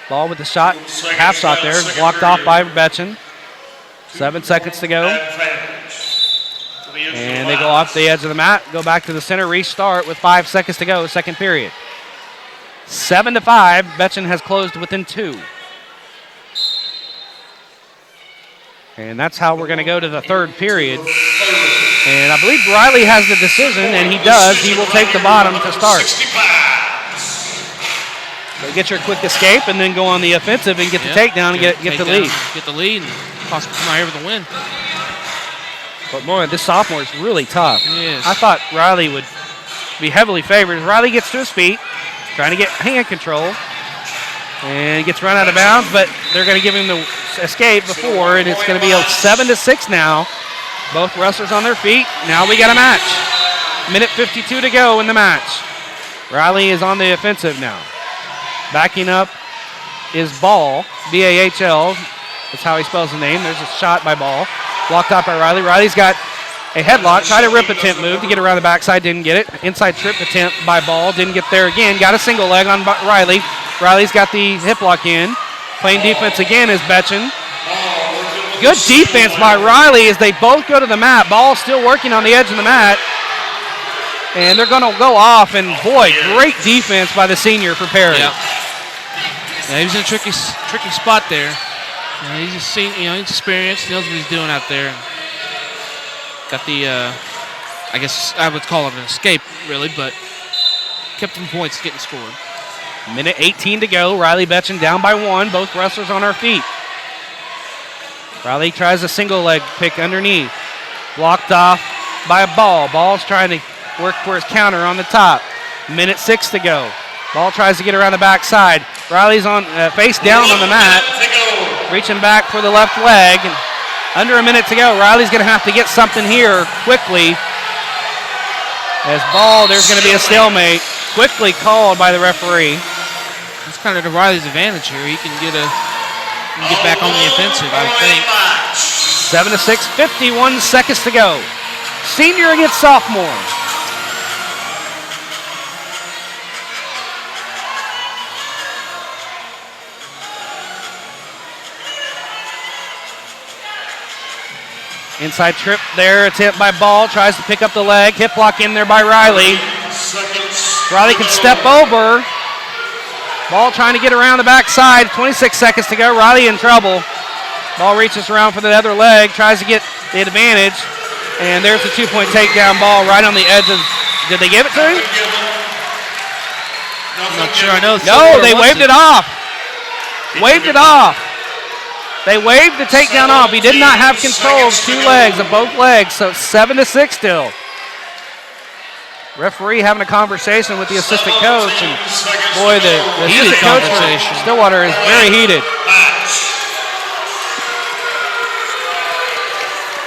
Ball with the shot, half shot there, blocked off by Betchen. 7 seconds to go. And they go off the edge of the mat, go back to the center, restart with 5 seconds to go, second period. 7-5, Betchen has closed within 2. And that's how we're going to go to the third period. And I believe Riley has the decision, and he does. He will take the bottom to start. So get your quick escape and then go on the offensive and get the takedown and get the lead. Get the lead and possibly come out here with a win. But, boy, this sophomore is really tough. Yes. I thought Riley would be heavily favored. Riley gets to his feet, trying to get hand control. And he gets run out of bounds, but they're going to give him the escape before, and it's going to be a 7-6 now. Both wrestlers on their feet. Now we got a match. Minute 52 to go in the match. Riley is on the offensive now. Backing up is Ball, B-A-H-L. That's how he spells the name. There's a shot by Ball. Blocked out by Riley. Riley's got a headlock. Tried a rip attempt move to get around the backside. Didn't get it. Inside trip attempt by Ball. Didn't get there again. Got a single leg on Riley. Riley's got the hip lock in. Playing defense again is Betchen. Good defense by Riley as they both go to the mat. Ball still working on the edge of the mat. And they're going to go off. And, boy, great defense by the senior for Perry. Yep. Yeah, he was in a tricky spot there. He's just seen, he's experienced. He knows what he's doing out there. Got the, I guess I would call it an escape, really, but kept them points getting scored. Minute 18 to go. Riley Betchen down by 1. Both wrestlers on our feet. Riley tries a single leg pick underneath. Blocked off by a Ball. Ball's trying to work for his counter on the top. Minute 6 to go. Ball tries to get around the backside. Riley's on face down on the mat. Reaching back for the left leg. And under a minute to go. Riley's going to have to get something here quickly. As Ball, there's going to be a stalemate. Quickly called by the referee. That's kind of to Riley's advantage here. He can get back on the offensive, I think. 7-6, 51 seconds to go. Senior against sophomore. Inside trip there, attempt by Ball, tries to pick up the leg, hip lock in there by Riley. Riley can step over. Ball trying to get around the backside, 26 seconds to go, Riley in trouble. Ball reaches around for the other leg, tries to get the advantage, and there's the 2-point takedown. Ball right on the edge of, did they give it to him? I'm not sure, I know. No, they waved it off. Waved it off. They waved the takedown off. He did not have control of both legs, so it's 7-6 still. Referee having a conversation with the assistant coach, and boy, the assistant coach for Stillwater is very heated.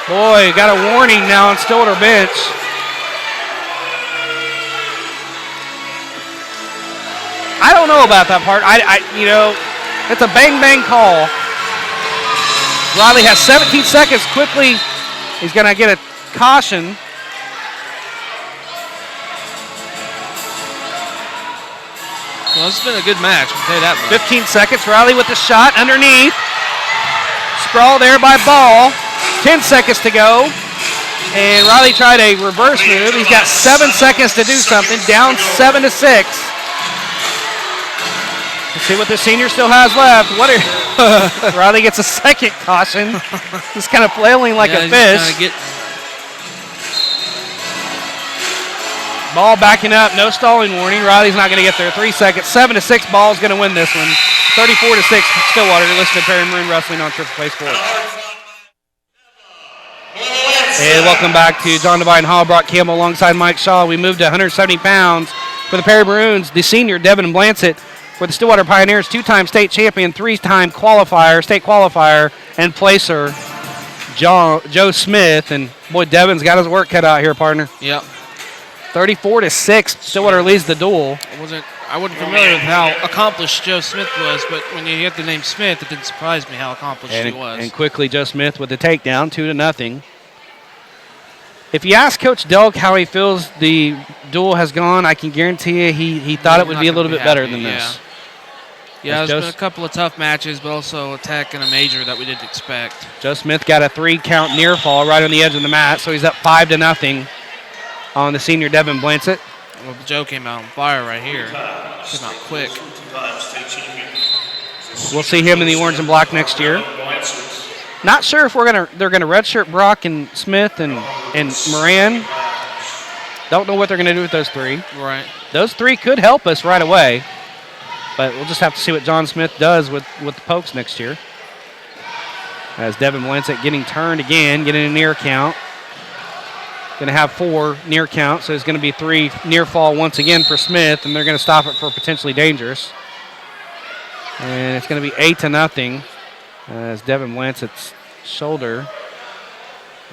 Boy, got a warning now on Stillwater bench. I don't know about that part. It's a bang-bang call. Riley has 17 seconds. Quickly, he's going to get a caution. Well, it's been a good match, I'll tell you that much. 15 seconds. Riley with the shot underneath. Sprawl there by Ball. 10 seconds to go. And Riley tried a reverse move. He's got 7 seconds to do something. Down 7-6. Let's see what the senior still has left. Riley gets a second caution. He's kind of flailing like a fish. Ball backing up, no stalling warning. Riley's not going to get there. 3 seconds. 7-6. Ball's going to win this one. 34-6. Stillwater. You're listening to Perry Maroon Wrestling on Triple Play Sports. And welcome back to John Devine Hall. Brock Campbell alongside Mike Shaw. We moved to 170 pounds for the Perry Maroons. The senior, Devin Blancett, for the Stillwater Pioneers, 2-time state champion, 3-time state qualifier, and placer, Joe Smith. And, boy, Devin's got his work cut out here, partner. Yep. 34-6. Stillwater leads the duel. I wasn't familiar with how accomplished Joe Smith was, but when you get the name Smith, it didn't surprise me how accomplished he was. And quickly, Joe Smith with the takedown, 2-0. If you ask Coach Delk how he feels the duel has gone, I can guarantee you he thought it would be a little bit better than this. Yeah, there's been a couple of tough matches, but also a tech and a major that we didn't expect. Joe Smith got a 3-count near fall right on the edge of the mat, so he's up 5-0 on the senior Devin Blancett. Well, Joe came out on fire right here. Came out quick. We'll see him in the orange and black next year. Not sure if they're gonna redshirt Brock and Smith and Moran. Don't know what they're gonna do with those three. Right. Those three could help us right away, but we'll just have to see what John Smith does with the Pokes next year. As Devin Blancett getting turned again, getting a near count. Going to have 4 near count, so it's going to be 3 near fall once again for Smith, and they're going to stop it for potentially dangerous. And it's going to be 8-0 as Devin Blancett's shoulder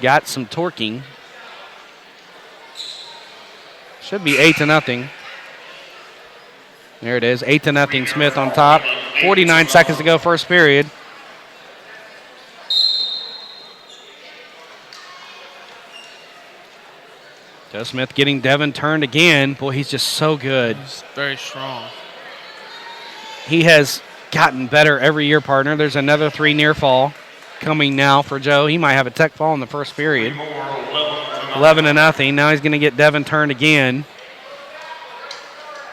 got some torquing. Should be 8-0. There it is, 8-0. Smith on top. 49 seconds to go, first period. Joe Smith getting Devin turned again. Boy, he's just so good. He's very strong. He has gotten better every year, partner. There's another 3 near fall coming now for Joe. He might have a tech fall in the first period. 11-0. Now he's going to get Devin turned again.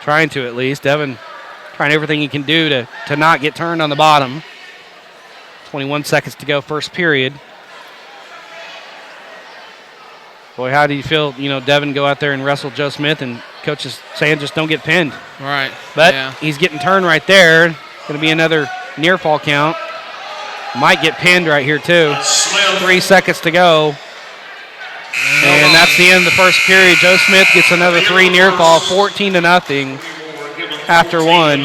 Trying to, at least. Devin trying everything he can do to not get turned on the bottom. 21 seconds to go, first period. Boy, how do you feel, Devin go out there and wrestle Joe Smith, and coach is saying just don't get pinned. Right. But he's getting turned right there. Going to be another near fall count. Might get pinned right here, too. 3 seconds to go. And that's the end of the first period. Joe Smith gets another 3 near fall, 14-0 after 1.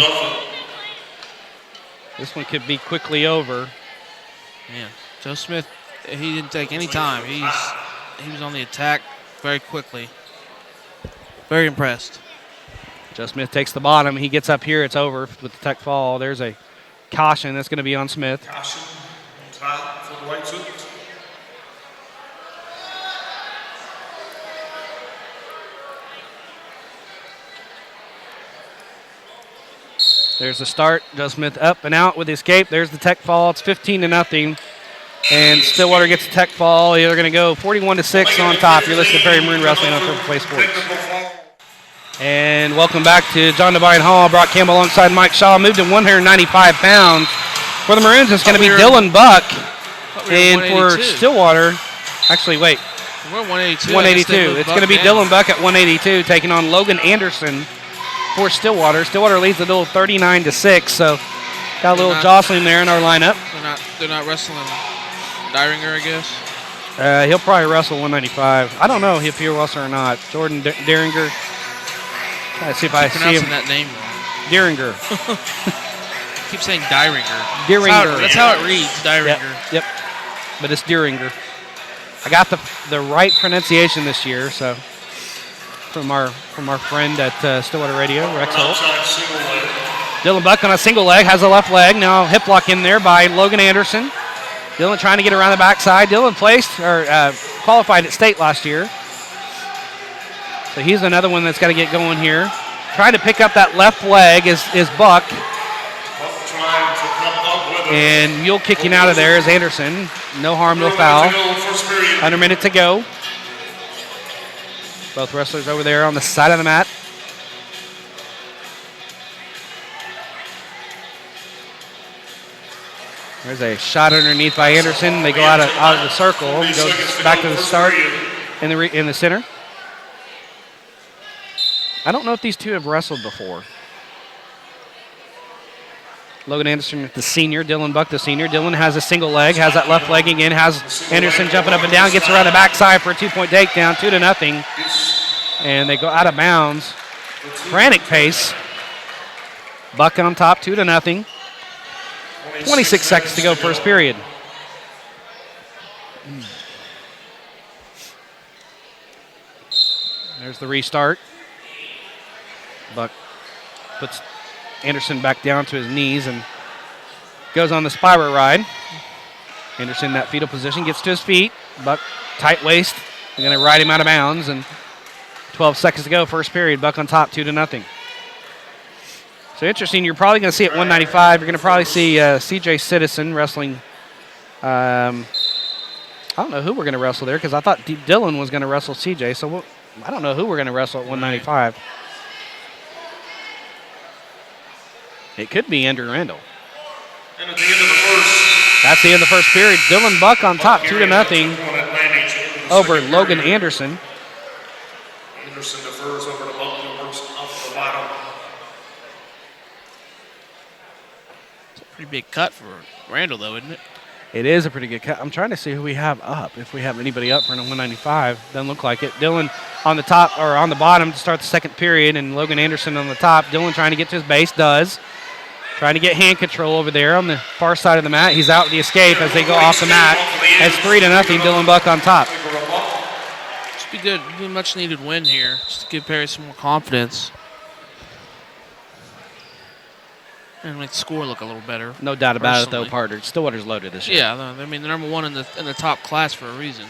This one could be quickly over. Man, Joe Smith, he didn't take any time. He was on the attack very quickly. Very impressed. Joe Smith takes the bottom. He gets up here. It's over with the tech fall. There's a caution that's going to be on Smith. Caution, time for the white suit. There's the start. Joe Smith up and out with the escape. There's the tech fall. It's 15-0. And Stillwater gets a tech fall. They're going to go 41-6 on top. You're listening to Perry Maroon Wrestling on Triple Play Sports. And welcome back to John Devine Hall. Brock Campbell alongside Mike Shaw. Moved to 195 pounds. For the Maroons, it's going to be Dylan Buck. And for Stillwater, actually, wait. We're 182. 182. It's going to be Dylan Buck at 182, taking on Logan Anderson for Stillwater. Stillwater leads the duel 39-6, so got a little jostling there in our lineup. They're not wrestling Dyringer, I guess. He'll probably wrestle 195. I don't know if he'll wrestle or not. Jordan Deringer. Try to see if I see him. That name wrong. Deringer. Keep saying Dyringer. Deringer. That's how it reads, Dyringer. Yep. But it's Deringer. I got the right pronunciation this year, so from our friend at Stillwater Radio, Rex Holt. Dylan Buck on a single leg, has a left leg. Now hip lock in there by Logan Anderson. Dylan trying to get around the backside. Dylan qualified at state last year. So he's another one that's got to get going here. Trying to pick up that left leg is Buck. And mule kicking out of there is Anderson. No harm, no foul. Under a minute to go. Both wrestlers over there on the side of the mat. There's a shot underneath by Anderson. They go out of the circle. Go back to the start in the center. I don't know if these two have wrestled before. Logan Anderson, the senior. Dylan Buck, the senior. Dylan has a single leg, has that left leg again, has Anderson jumping up and down, gets around the backside for a 2-point takedown, 2-0. And they go out of bounds. Frantic pace. Buck on top, 2-0. 26 seconds to go, first period. There's the restart. Buck puts Anderson back down to his knees and goes on the spiral ride. Anderson in that fetal position, gets to his feet. Buck, tight waist. They're going to ride him out of bounds. And 12 seconds to go, first period. Buck on top, 2-0. So interesting, you're probably going to see at 195, you're going to probably see CJ Citizen wrestling. I don't know who we're going to wrestle there because I thought Dylan was going to wrestle CJ. So I don't know who we're going to wrestle at 195. It could be Andrew Randall. And at the end of the first. That's the end of the first period. Dylan Buck on top, 2-0 over Logan Anderson. Anderson defers over to Buck, who works off the bottom. It's a pretty big cut for Randall, though, isn't it? It is a pretty good cut. I'm trying to see who we have up. If we have anybody up for a 195, doesn't look like it. Dylan on the top or on the bottom to start the second period, and Logan Anderson on the top. Dylan trying to get to his base, does. Trying to get hand control over there on the far side of the mat. He's out with the escape as they go off the mat. It's 3-0. Dylan Buck on top. Should be good. Be a much needed win here, just to give Perry some more confidence. And make the score look a little better. No doubt about it, though, Partner. Stillwater's loaded this year. Yeah, I mean, they're number one in the top class for a reason.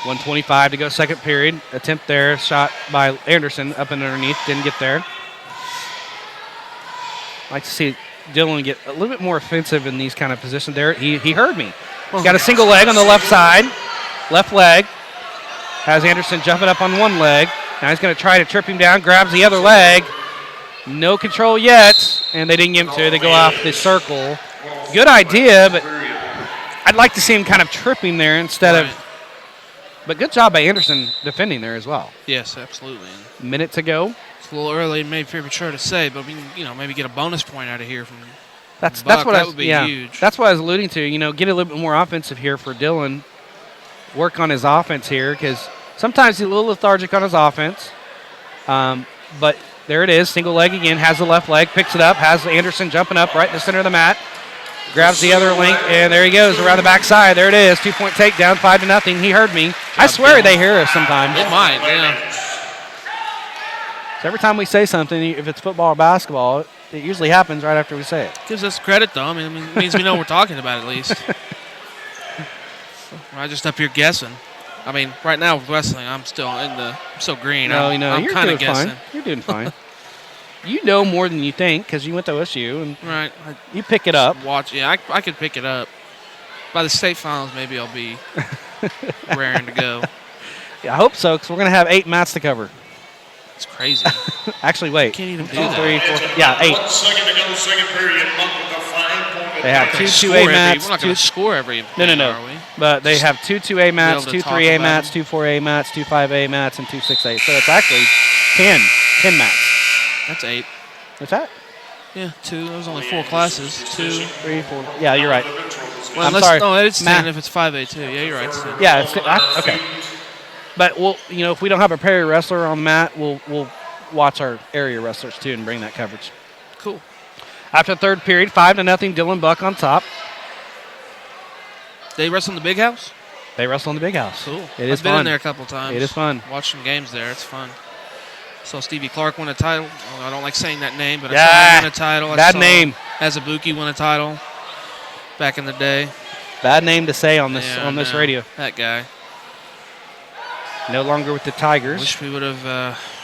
.125 to go second period. Attempt there, shot by Anderson up and underneath. Didn't get there. Like to see Dylan get a little bit more offensive in these kind of positions there. He heard me. He's got a single leg on the left side. Left leg. Has Anderson jumping up on one leg. Now he's going to try to trip him down. Grabs the other leg. No control yet. And they didn't give him to. They go off the circle. Good idea, but I'd like to see him kind of tripping there instead of. But good job by Anderson defending there as well. Yes, absolutely. Minute to go. It's a little early, maybe premature to say, but we can, maybe get a bonus point out of here from. That's what that would be huge. That's what I was alluding to. Get a little bit more offensive here for Dylan. Work on his offense here because sometimes he's a little lethargic on his offense. But there it is, single leg again. Has the left leg, picks it up. Has Anderson jumping up right in the center of the mat. Grabs the other link, and there he goes around the backside. There it is, 2-point takedown, 5-0. He heard me. I swear they hear us sometimes. It might, yeah. So every time we say something, if it's football or basketball, it usually happens right after we say it. Gives us credit, though. I mean, it means we know we're talking about it at least. We're not just up here guessing. I mean, right now with wrestling, I'm still green. No, I'm you're kind doing of guessing. fine. You're doing fine. You know more than you think because you went to OSU and right. You pick it up. I could pick it up. By the state finals, maybe I'll be raring to go. Yeah, I hope so because we're going to have 8 mats to cover. It's crazy. Actually, wait. Can't even do 2, that. 3, 4. Yeah, 8. 1 second to go, second period. Monk with a 5-point. They have 2 2A mats. We're not going to score every. No. Are we? But they have 2 2A mats, 2 talk 3A about mats, 2 4A mats, 2 5A mats, and 2 6A. So it's actually 10 mats. That's 8. What's that? Yeah, 2. There was only 4 classes. 2, 3, 4. Yeah, you're right. Well, I'm sorry. No, it's 10 Matt. if it's 5A too. Yeah, you're right. It's 10. Yeah, it's okay. But we'll, if we don't have a Perry wrestler on the mat, we'll watch our area wrestlers too and bring that coverage. Cool. After third period, 5-0. Dylan Buck on top. They wrestle in the big house? They wrestle in the big house. Cool. It is I've been fun. in there a couple times. It is fun. Watched some games there. It's fun. Saw Stevie Clark win a title. Well, I don't like saying that name, but I saw him win a title. Bad name. Azubuki won a title back in the day. Bad name to say on this radio. That guy. No longer with the Tigers. Wish we would have.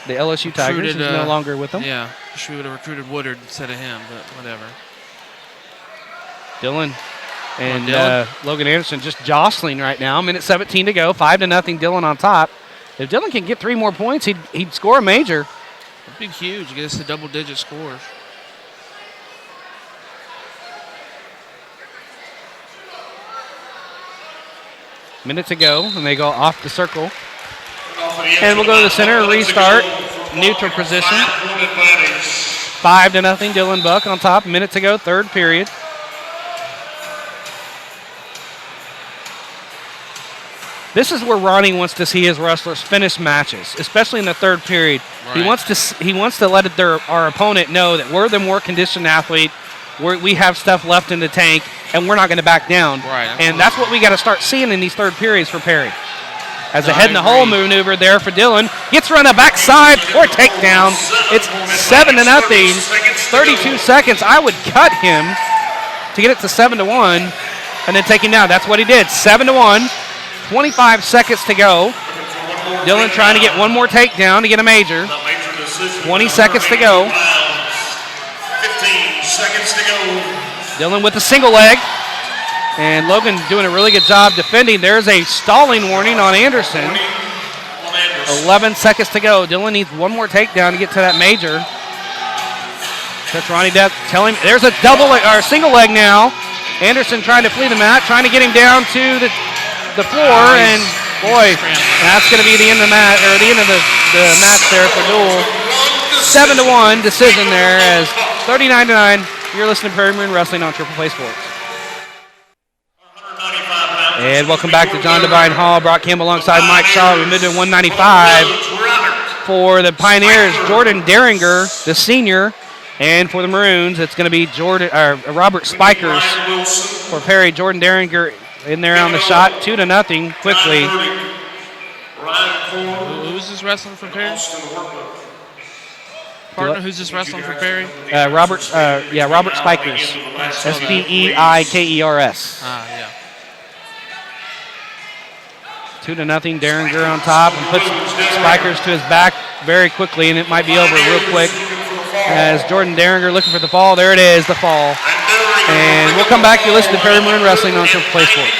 The LSU Tigers is no longer with them. Yeah. Wish we would have recruited Woodard instead of him, but whatever. Dylan and Logan Anderson just jostling right now. Minute 17 to go. 5-0. Dylan on top. If Dylan can get 3 more points, he'd score a major. That'd be huge. Get us to double-digit scores. Minute to go, and they go off the circle. And we'll go to the center, restart, neutral position. 5-0, Dylan Buck on top. Minute to go, third period. This is where Ronnie wants to see his wrestlers finish matches, especially in the third period. Right. He wants to let our opponent know that we're the more conditioned athlete. We have stuff left in the tank, and we're not going to back down. Right, and that's what we got to start seeing in these third periods for Perry. As a head in the hole maneuver there for Dylan. Gets run a backside or takedown. It's 7-0. 32 seconds. I would cut him to get it to 7-1 and then take him down. That's what he did. 7-1. 25 seconds to go. Dylan trying to get one more takedown to get a major. 20 seconds to go. 15 seconds to go. Dylan with the single leg. And Logan doing a really good job defending. There's a stalling warning on Anderson. 11 seconds to go. Dylan needs one more takedown to get to that major. Coach Ronnie Depp telling him there's a single leg now. Anderson trying to flee the mat, trying to get him down to the floor, and Boy, that's going to be the end of the match, or the end of the match there for duel. 7-1 decision there as 39-9. You're listening to Prairie Maroon Wrestling on Triple Play Sports. And welcome back to John Devine Hall. Brock Campbell alongside Mike Shaw. We moved to 195 for the Pioneers. Jordan Derringer, the senior. And for the Maroons, it's going to be Robert Spikers for Perry. Jordan Derringer in there on the shot, 2-0 quickly. Who's this wrestling for Perry? Partner, who's this wrestling for Perry? Robert Spikers. Speikers. Yeah. 2-0. Derringer on top and puts Spikers to his back very quickly, and it might be over real quick. As Jordan Derringer looking for the fall. There it is, the fall. And we'll come back. You listen to Perry Maroon Wrestling on Triple Play Sports.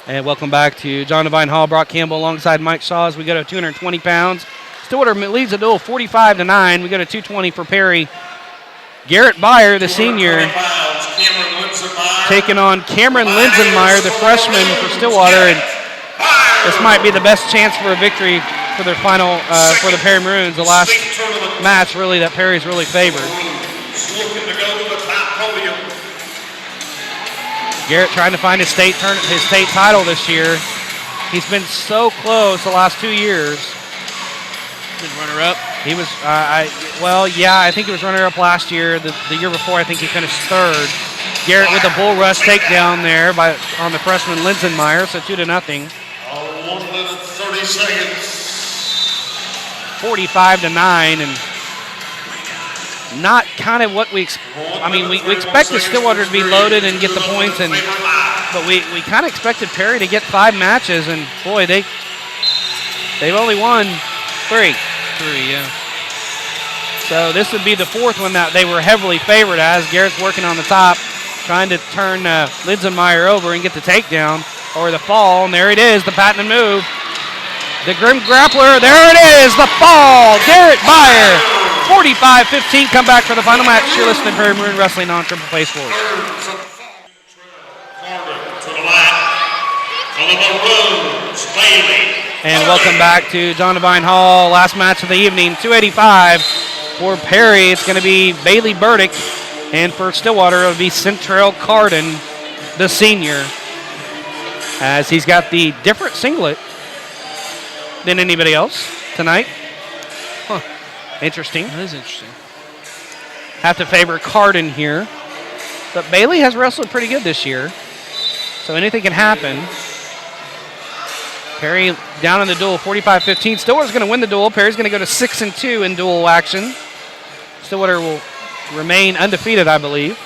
And welcome back to John Devine Hall. Brock Campbell alongside Mike Shaw as we go to 220 pounds. Stillwater leads the duel 45-9. We go to 220 for Perry. Garrett Byer, the senior, taking on Cameron Linsenmeyer, the freshman for Stillwater. And this might be the best chance for a victory for their final, for the Perry Maroons. The last match, really, that Perry's really favored. Garrett trying to find his state title this year. He's been so close the last 2 years. Been runner-up. He was, I think he was runner-up last year. The year before, I think he finished third. Garrett with a bull rush takedown there on the freshman Linsenmeyer, so 2-0. 1 minute 30 seconds. 45-9, and not kind of what we expected Stillwater to be loaded and get the points, but we kind of expected Perry to get 5 matches, and boy, they've only won 3. 3, yeah. So this would be the 4th one that they were heavily favored as. Garrett's working on the top, trying to turn Linsenmeyer over and get the takedown or the fall, and there it is, the patented move. The Grim Grappler, there it is, the fall. Garrett Byer, 45-15, come back for the final match. You're listening to Perry Maroon Wrestling on Triple Play Sports. To the left for the Maroons, Bailey. And welcome back to John Devine Hall. Last match of the evening, 285 for Perry. It's going to be Bailey Burdick. And for Stillwater, it'll be Centrell Carden, the senior, as he's got the different singlet than anybody else tonight. Huh. Interesting. That is interesting. Have to favor Carden here. But Bailey has wrestled pretty good this year, so anything can happen. Perry down in the duel, 45-15. Stillwater's going to win the duel. Perry's going to go to 6-2 in duel action. Stillwater will remain undefeated, I believe.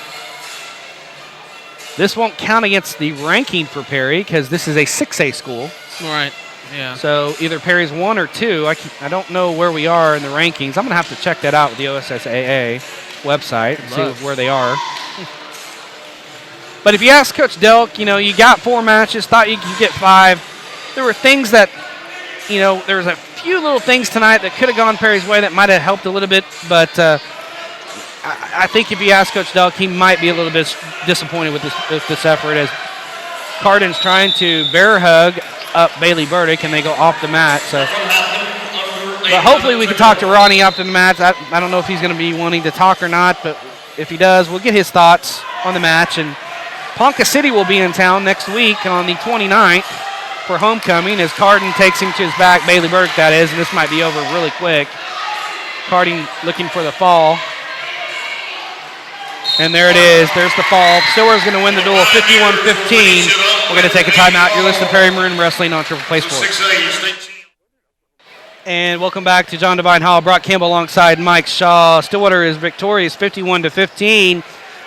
This won't count against the ranking for Perry because this is a 6A school. Right, yeah. So either Perry's 1 or 2. I don't know where we are in the rankings. I'm going to have to check that out with the OSSAA website and see where they are. But if you ask Coach Delk, you got 4 matches, thought you could get 5. There were things that, there was a few little things tonight that could have gone Perry's way that might have helped a little bit, but I think if you ask Coach Delk, he might be a little bit disappointed with this effort as Carden's trying to bear hug up Bailey Burdick and they go off the mat. So, but hopefully we can talk to Ronnie after the match. I don't know if he's going to be wanting to talk or not, but if he does, we'll get his thoughts on the match. And Ponca City will be in town next week on the 29th for homecoming as Carden takes him to his back, Bailey Burdick that is, and this might be over really quick. Carden looking for the fall. And there it is. There's the fall. Stillwater's going to win the duel 51-15. We're going to take a timeout. You're listening to Perry Maroon Wrestling on Triple Play Sports. And welcome back to John Devine Hall. Brock Campbell alongside Mike Shaw. Stillwater is victorious 51-15.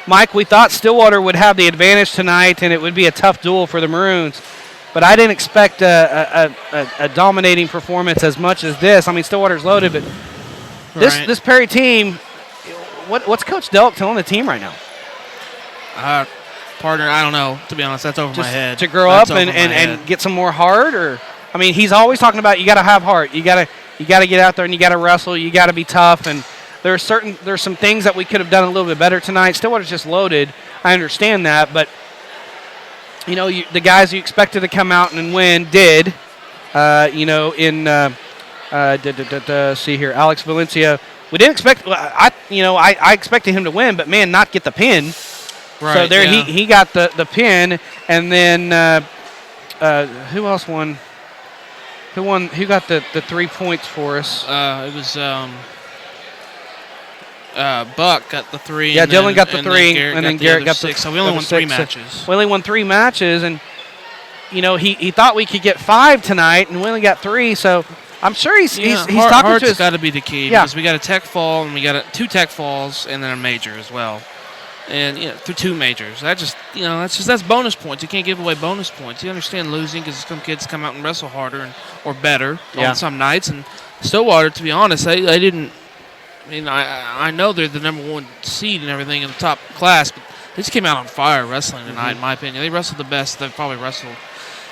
Mike, we thought Stillwater would have the advantage tonight and it would be a tough duel for the Maroons. But I didn't expect a dominating performance as much as this. I mean, Stillwater's loaded, but this Perry team, what's Coach Delk telling the team right now? Partner, I don't know. To be honest, that's over my head. To grow up and get some more heart, or I mean, he's always talking about you got to have heart. You got to get out there and you got to wrestle. You got to be tough. And there's some things that we could have done a little bit better tonight. Stillwater's just loaded. I understand that, but the guys you expected to come out and win did. See here, Alex Valencia. We didn't expect. I expected him to win, but man, not get the pin. Right. So there, he got the pin, and then who else won? Who got the 3 points for us? It was Buck got the 3. Yeah, Dylan got the 3, and then Garrett got the 6. So we only won 3 matches. We only won 3 matches, and he thought we could get 5 tonight, and we only got 3. So I'm sure he's talking to us. Got to be the key because we got a tech fall and we got 2 tech falls and then a major as well, and through 2 majors. That's bonus points. You can't give away bonus points. You understand losing because some kids come out and wrestle harder or better on some nights. And Stillwater, to be honest, I didn't. I mean, I know they're the number 1 seed and everything in the top class, but they just came out on fire wrestling tonight, in my opinion. They wrestled the best they've probably wrestled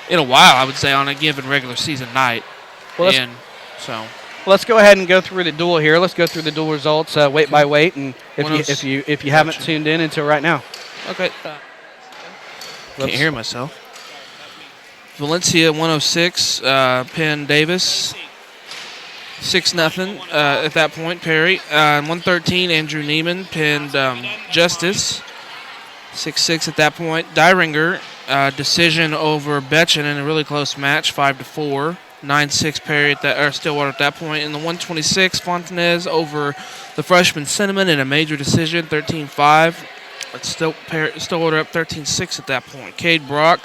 in a while, I would say, on a given regular season night. Well, let's go ahead and go through the duel here. Let's go through the duel results weight by weight, and if you haven't tuned in until right now. Okay. Can't hear myself. Valencia 106, Penn Davis 6-0 at that point. Perry 113. Andrew Neiman pinned Justice 6-6 at that point. Dyringer decision over Betchen in a really close match 5-4. 9-6 Perry Stillwater at that point. In the 126, Fontanez over the freshman Cinnamon in a major decision 13-5. Stillwater up 13-6 at that point. Cade Brock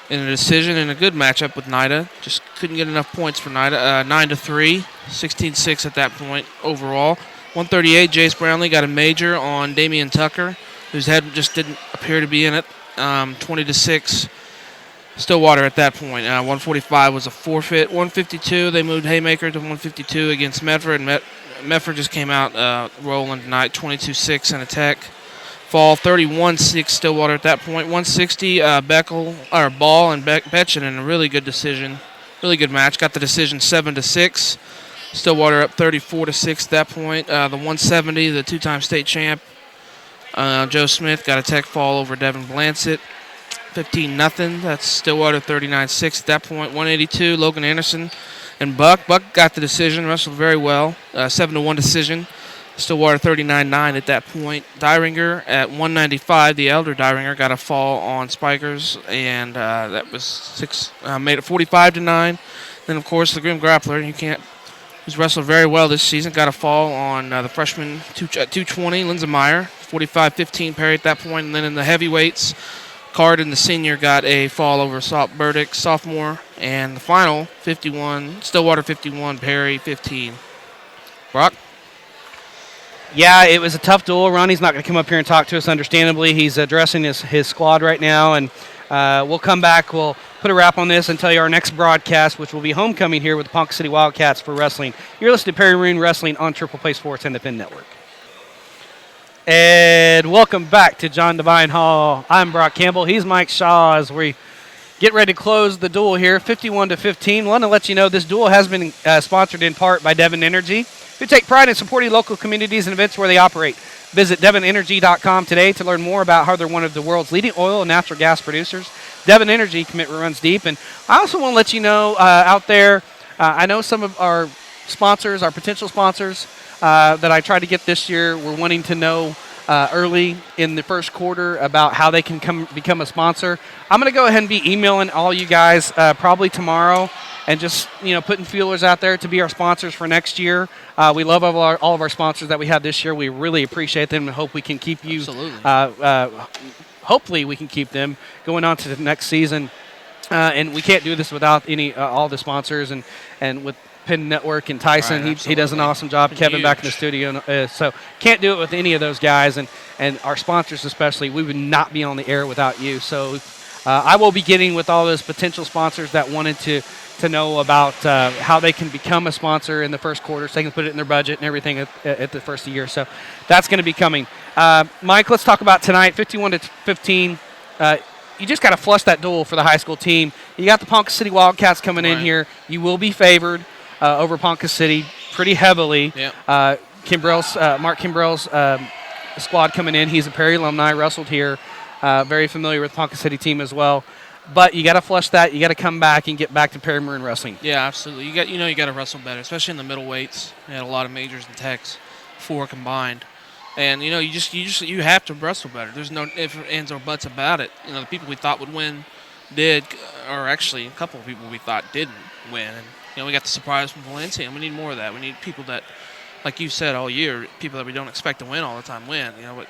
in a decision in a good matchup with NIDA. Just couldn't get enough points for NIDA. 9-3, 16-6 at that point overall. 138, Jace Brownlee got a major on Damian Tucker, whose head just didn't appear to be in it. 20-6, Stillwater at that point. 145 was a forfeit. 152, they moved Haymaker to 152 against Medford, and Medford just came out rolling tonight, 22-6 in a tech. Fall 31-6 Stillwater at that point. 160 Ball and Betchen in a really good decision, really good match. Got the decision 7-6. Stillwater up 34-6 at that point. The 170, the 2-time state champ, Joe Smith got a tech fall over Devin Blancett, 15-0. That's Stillwater 39-6 at that point. 182 Logan Anderson and Buck. Buck got the decision, wrestled very well, 7-1 decision. Stillwater 39-9 at that point. Dyringer at 195, the elder Dyringer got a fall on Spikers, and that was made it 45-9. Then of course the Grim Grappler, who's wrestled very well this season, got a fall on the freshman 220 Linzemeyer, 45-15 Perry at that point. And then in the heavyweights, Card and the senior got a fall over Burdick, sophomore, and the final 51 Stillwater 51 Perry 15. Brock. Yeah, it was a tough duel. Ronnie's not going to come up here and talk to us, understandably. He's addressing his squad right now, and we'll come back. We'll put a wrap on this and tell you our next broadcast, which will be homecoming here with the Ponca City Wildcats for wrestling. You're listening to Perry Maroon Wrestling on Triple Play Sports and the Penn Network. And welcome back to John Devine Hall. I'm Brock Campbell. He's Mike Shaw as we get ready to close the duel here, 51-15. Want to let you know this duel has been sponsored in part by Devon Energy, who take pride in supporting local communities and events where they operate. Visit devonenergy.com today to learn more about how they're one of the world's leading oil and natural gas producers. Devon Energy, commitment runs deep. And I also want to let you know out there, I know some of our sponsors, our potential sponsors that I tried to get this year were wanting to know early in the first quarter about how they can become a sponsor. I'm going to go ahead and be emailing all you guys probably tomorrow and just putting feelers out there to be our sponsors for next year. We love all of our sponsors that we have this year. We really appreciate them and hope we can keep you. Absolutely. Hopefully we can keep them going on to the next season. And we can't do this without all the sponsors and with Penn Network and Tyson. Right, he does an awesome job. Kevin huge. back in the studio. So can't do it with any of those guys. And our sponsors especially, we would not be on the air without you. So I will be getting with all those potential sponsors that wanted to know about how they can become a sponsor in the first quarter so they can put it in their budget and everything at the first of the year. So that's going to be coming. Mike, let's talk about tonight, 51-15. You just got to flush that duel for the high school team. You got the Ponca City Wildcats coming in here. You will be favored over Ponca City pretty heavily. Yep. Mark Kimbrell's squad coming in. He's a Perry alumni, wrestled here. Very familiar with Ponca City team as well. But you got to flush that. You got to come back and get back to Perry Maroon Wrestling. Yeah, absolutely. You got to wrestle better, especially in the middle weights. You had a lot of majors and techs, 4 combined, and you have to wrestle better. There's no ifs, ands, or buts about it. The people we thought would win did, or actually a couple of people we thought didn't win. And we got the surprise from Valencia, and we need more of that. We need people that, like you said all year, people that we don't expect to win all the time win. But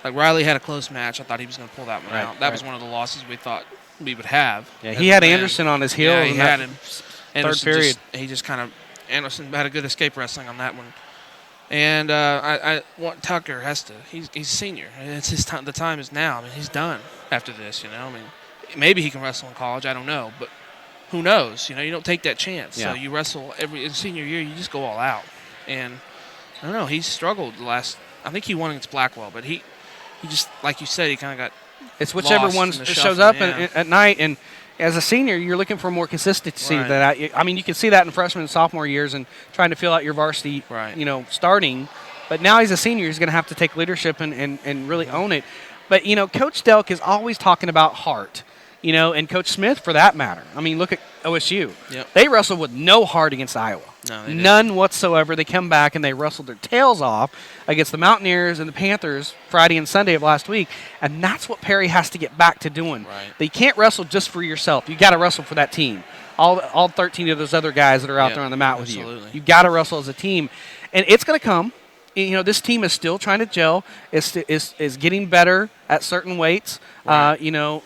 like Riley had a close match. I thought he was going to pull that one out. That was one of the losses we thought we would have. Yeah, he had Anderson on his heels. Yeah, he had him. Third period. Anderson had a good escape wrestling on that one. And I want Tucker has to. He's senior. It's his time. The time is now. I mean, he's done after this. Maybe he can wrestle in college. I don't know, but who knows? You don't take that chance. Yeah. So you wrestle in senior year. You just go all out. And I don't know. He's struggled the last. I think he won against Blackwell, but he just, like you said, he kind of got. It's whichever one shows up at night, and as a senior, you're looking for more consistency. Right. You can see that in freshman and sophomore years and trying to fill out your varsity, starting. But now he's a senior, he's going to have to take leadership and really own it. But, Coach Delk is always talking about heart, and Coach Smith for that matter. I mean, look at OSU. Yep. They wrestled with no heart against Iowa. No, they didn't. None whatsoever. They come back and they wrestled their tails off against the Mountaineers and the Panthers Friday and Sunday of last week, and that's what Perry has to get back to doing. Right. They can't wrestle just for yourself. You got to wrestle for that team. All 13 of those other guys that are out there on the mat with you. You got to wrestle as a team, and it's going to come. This team is still trying to gel. Is getting better at certain weights. Right.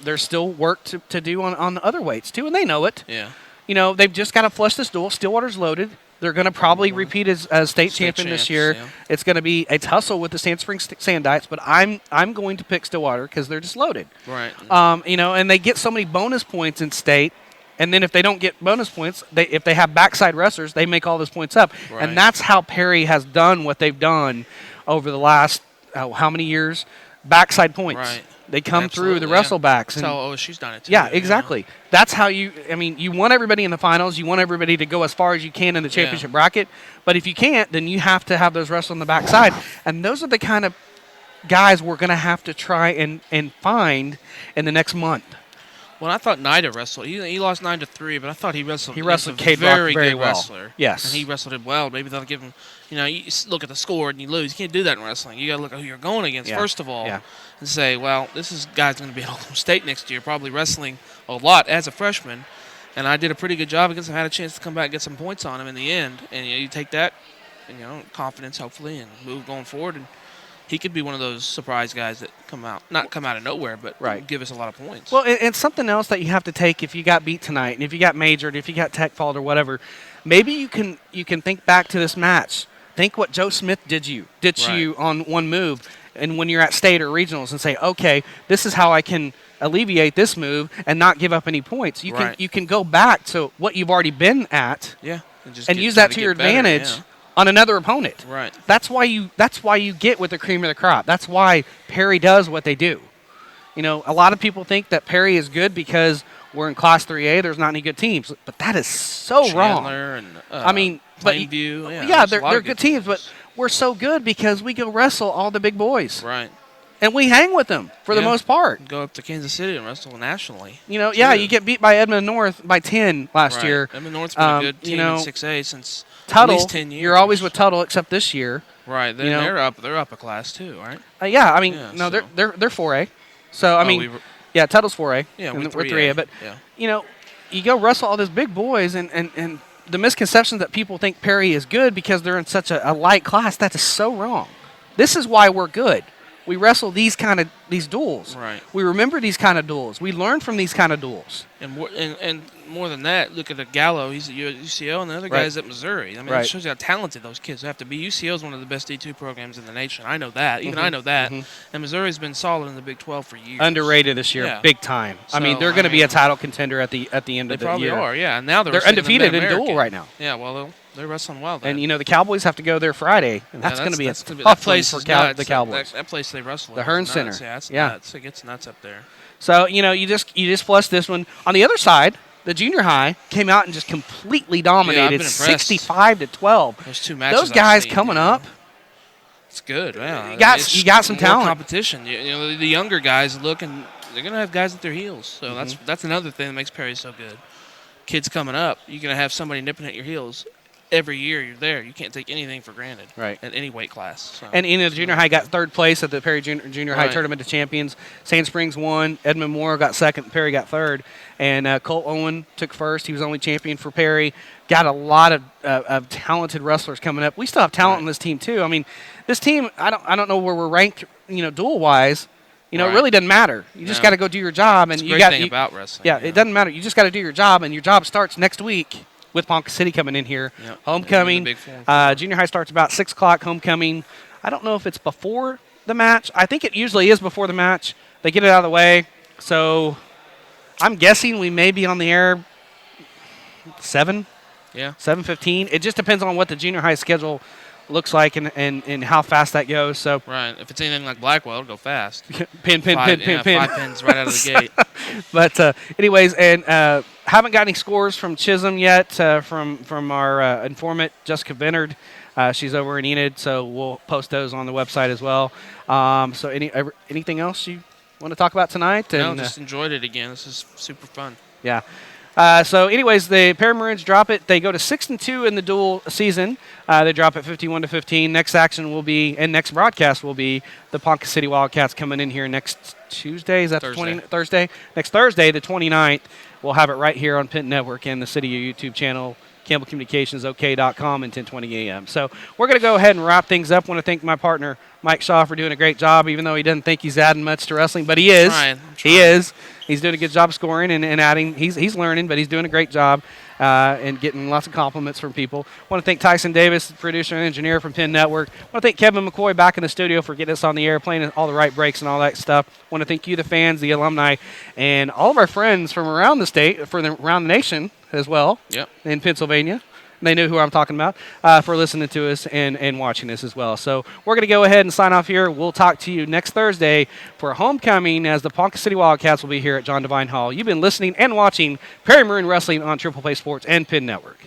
There's still work to do on the other weights too, and they know it. Yeah. They've just got to flush this duel. Stillwater's loaded. They're going to probably repeat as state champion this year. Yeah. It's going to be a tussle with the Sand Springs Sandites, but I'm going to pick Stillwater because they're just loaded. Right. And they get so many bonus points in state, and then if they don't get bonus points, if they have backside wrestlers, they make all those points up. Right. And that's how Perry has done what they've done over the last how many years? Backside points. Right. They come through the wrestle backs. That's how OSU's done it too. Yeah, exactly. That's how you want everybody in the finals. You want everybody to go as far as you can in the championship bracket. But if you can't, then you have to have those wrestle on the backside. And those are the kind of guys we're going to have to try and find in the next month. Well, I thought Nida wrestled. He lost 9-3, but I thought he wrestled. He wrestled Cade very good well. wrestler. Yes, and he wrestled it well. Maybe they'll give him. You look at the score and you lose. You can't do that in wrestling. You got to look at who you're going against first of all, and say, well, this guy's going to be at Oklahoma State next year, probably wrestling a lot as a freshman. And I did a pretty good job against him. I had a chance to come back and get some points on him in the end. And you take that, and confidence hopefully, and move going forward. And he could be one of those surprise guys that not come out of nowhere, but give us a lot of points. Well, and something else that you have to take if you got beat tonight, and if you got majored, if you got tech fault or whatever, maybe you can think back to this match. Think what Joe Smith did to you on one move, and when you're at state or regionals, and say, okay, this is how I can alleviate this move and not give up any points. You can go back to what you've already been at, and use that to your advantage. On another opponent. Right. That's why you get with the cream of the crop. That's why Perry does what they do. A lot of people think that Perry is good because we're in Class 3A. There's not any good teams, but that is so wrong. And, Plainview, they're good teams, but we're so good because we go wrestle all the big boys. Right. And we hang with them for the most part. Go up to Kansas City and wrestle nationally. You get beat by Edmond North by 10 last year. Edmond North's been a good team in 6A since Tuttle, at least 10 years. You're always with Tuttle except this year. Right. They're up a class too, right? They're 4A. So Tuttle's 4A. Yeah, we're 3A. But you go wrestle all those big boys, and the misconception that people think Perry is good because they're in such a light class, that is so wrong. This is why we're good. We wrestle these duels. Right. We remember these kind of duels. We learn from these kind of duels. And more than that, look at Gallo. He's at UCO, and the other guy's at Missouri. I mean, it shows you how talented those kids have to be. UCO is one of the best D2 programs in the nation. I know that. Even I know that. And Missouri's been solid in the Big 12 for years. Underrated this year, big time. So, they're going to be a title contender at the end of the year. They probably are. Yeah. And now they're undefeated in duel right now. Yeah. Well, they're wrestling well. And the Cowboys have to go there Friday, and that's going to be a tough place for the Cowboys. That place they wrestle. The Hearn Center. Yeah, that's nuts. It gets nuts up there. So you just flushed this one. On the other side, the junior high came out and just completely dominated, 65-12. Those two matches. Those guys coming up. It's good. Yeah. You got some talent. Competition. The younger guys look and they're gonna have guys at their heels. So that's another thing that makes Perry so good. Kids coming up, you're gonna have somebody nipping at your heels. Every year you're there. You can't take anything for granted. Right. At any weight class. So. And the junior high got third place at the Perry Junior High Tournament of Champions. Sand Springs won. Edmund Moore got second. Perry got third. And Colt Owen took first. He was only champion for Perry. Got a lot of talented wrestlers coming up. We still have talent on this team too. I mean, this team. I don't know where we're ranked. Duel wise. It really doesn't matter. You just got to go do your job. And That's the great thing about wrestling. Yeah, it doesn't matter. You just got to do your job, and your job starts next week. With Ponca City coming in here. Yep. Homecoming. Junior high starts about 6 o'clock. Homecoming. I don't know if it's before the match. I think it usually is before the match. They get it out of the way. So I'm guessing we may be on the air 7. Yeah. 7:15. It just depends on what the junior high schedule looks like and how fast that goes. So right. If it's anything like Blackwell, it'll go fast. pin. 5 pins right out of the gate. But anyways, and haven't got any scores from Chisholm yet from our informant, Jessica Bennard. She's over in Enid, so we'll post those on the website as well. So anything else you want to talk about tonight? No, just enjoyed it again. This is super fun. Yeah. So anyways, the Perry Maroons drop it. They go to 6-2 in the dual season. They drop it 51-15. Next action will be, and next broadcast will be, the Ponca City Wildcats coming in here next Tuesday. Is that Thursday. Thursday? Next Thursday, the 29th. We'll have it right here on Pint Network and the City YouTube channel, CampbellCommunicationsOK.com, and 10:20 a.m. So we're going to go ahead and wrap things up. I want to thank my partner, Mike Shaw, for doing a great job, even though he doesn't think he's adding much to wrestling, but he is. I'm trying. He is. He's doing a good job scoring and adding. He's learning, but he's doing a great job and getting lots of compliments from people. I want to thank Tyson Davis, producer and engineer from Penn Network. I want to thank Kevin McCoy back in the studio for getting us on the air, playing all the right breaks and all that stuff. I want to thank you, the fans, the alumni, and all of our friends from around the state, around the nation as well. Yep. In Pennsylvania. They knew who I'm talking about for listening to us and watching us as well. So we're going to go ahead and sign off here. We'll talk to you next Thursday for homecoming as the Ponca City Wildcats will be here at John Devine Hall. You've been listening and watching Perry Maroon Wrestling on Triple Play Sports and Penn Network.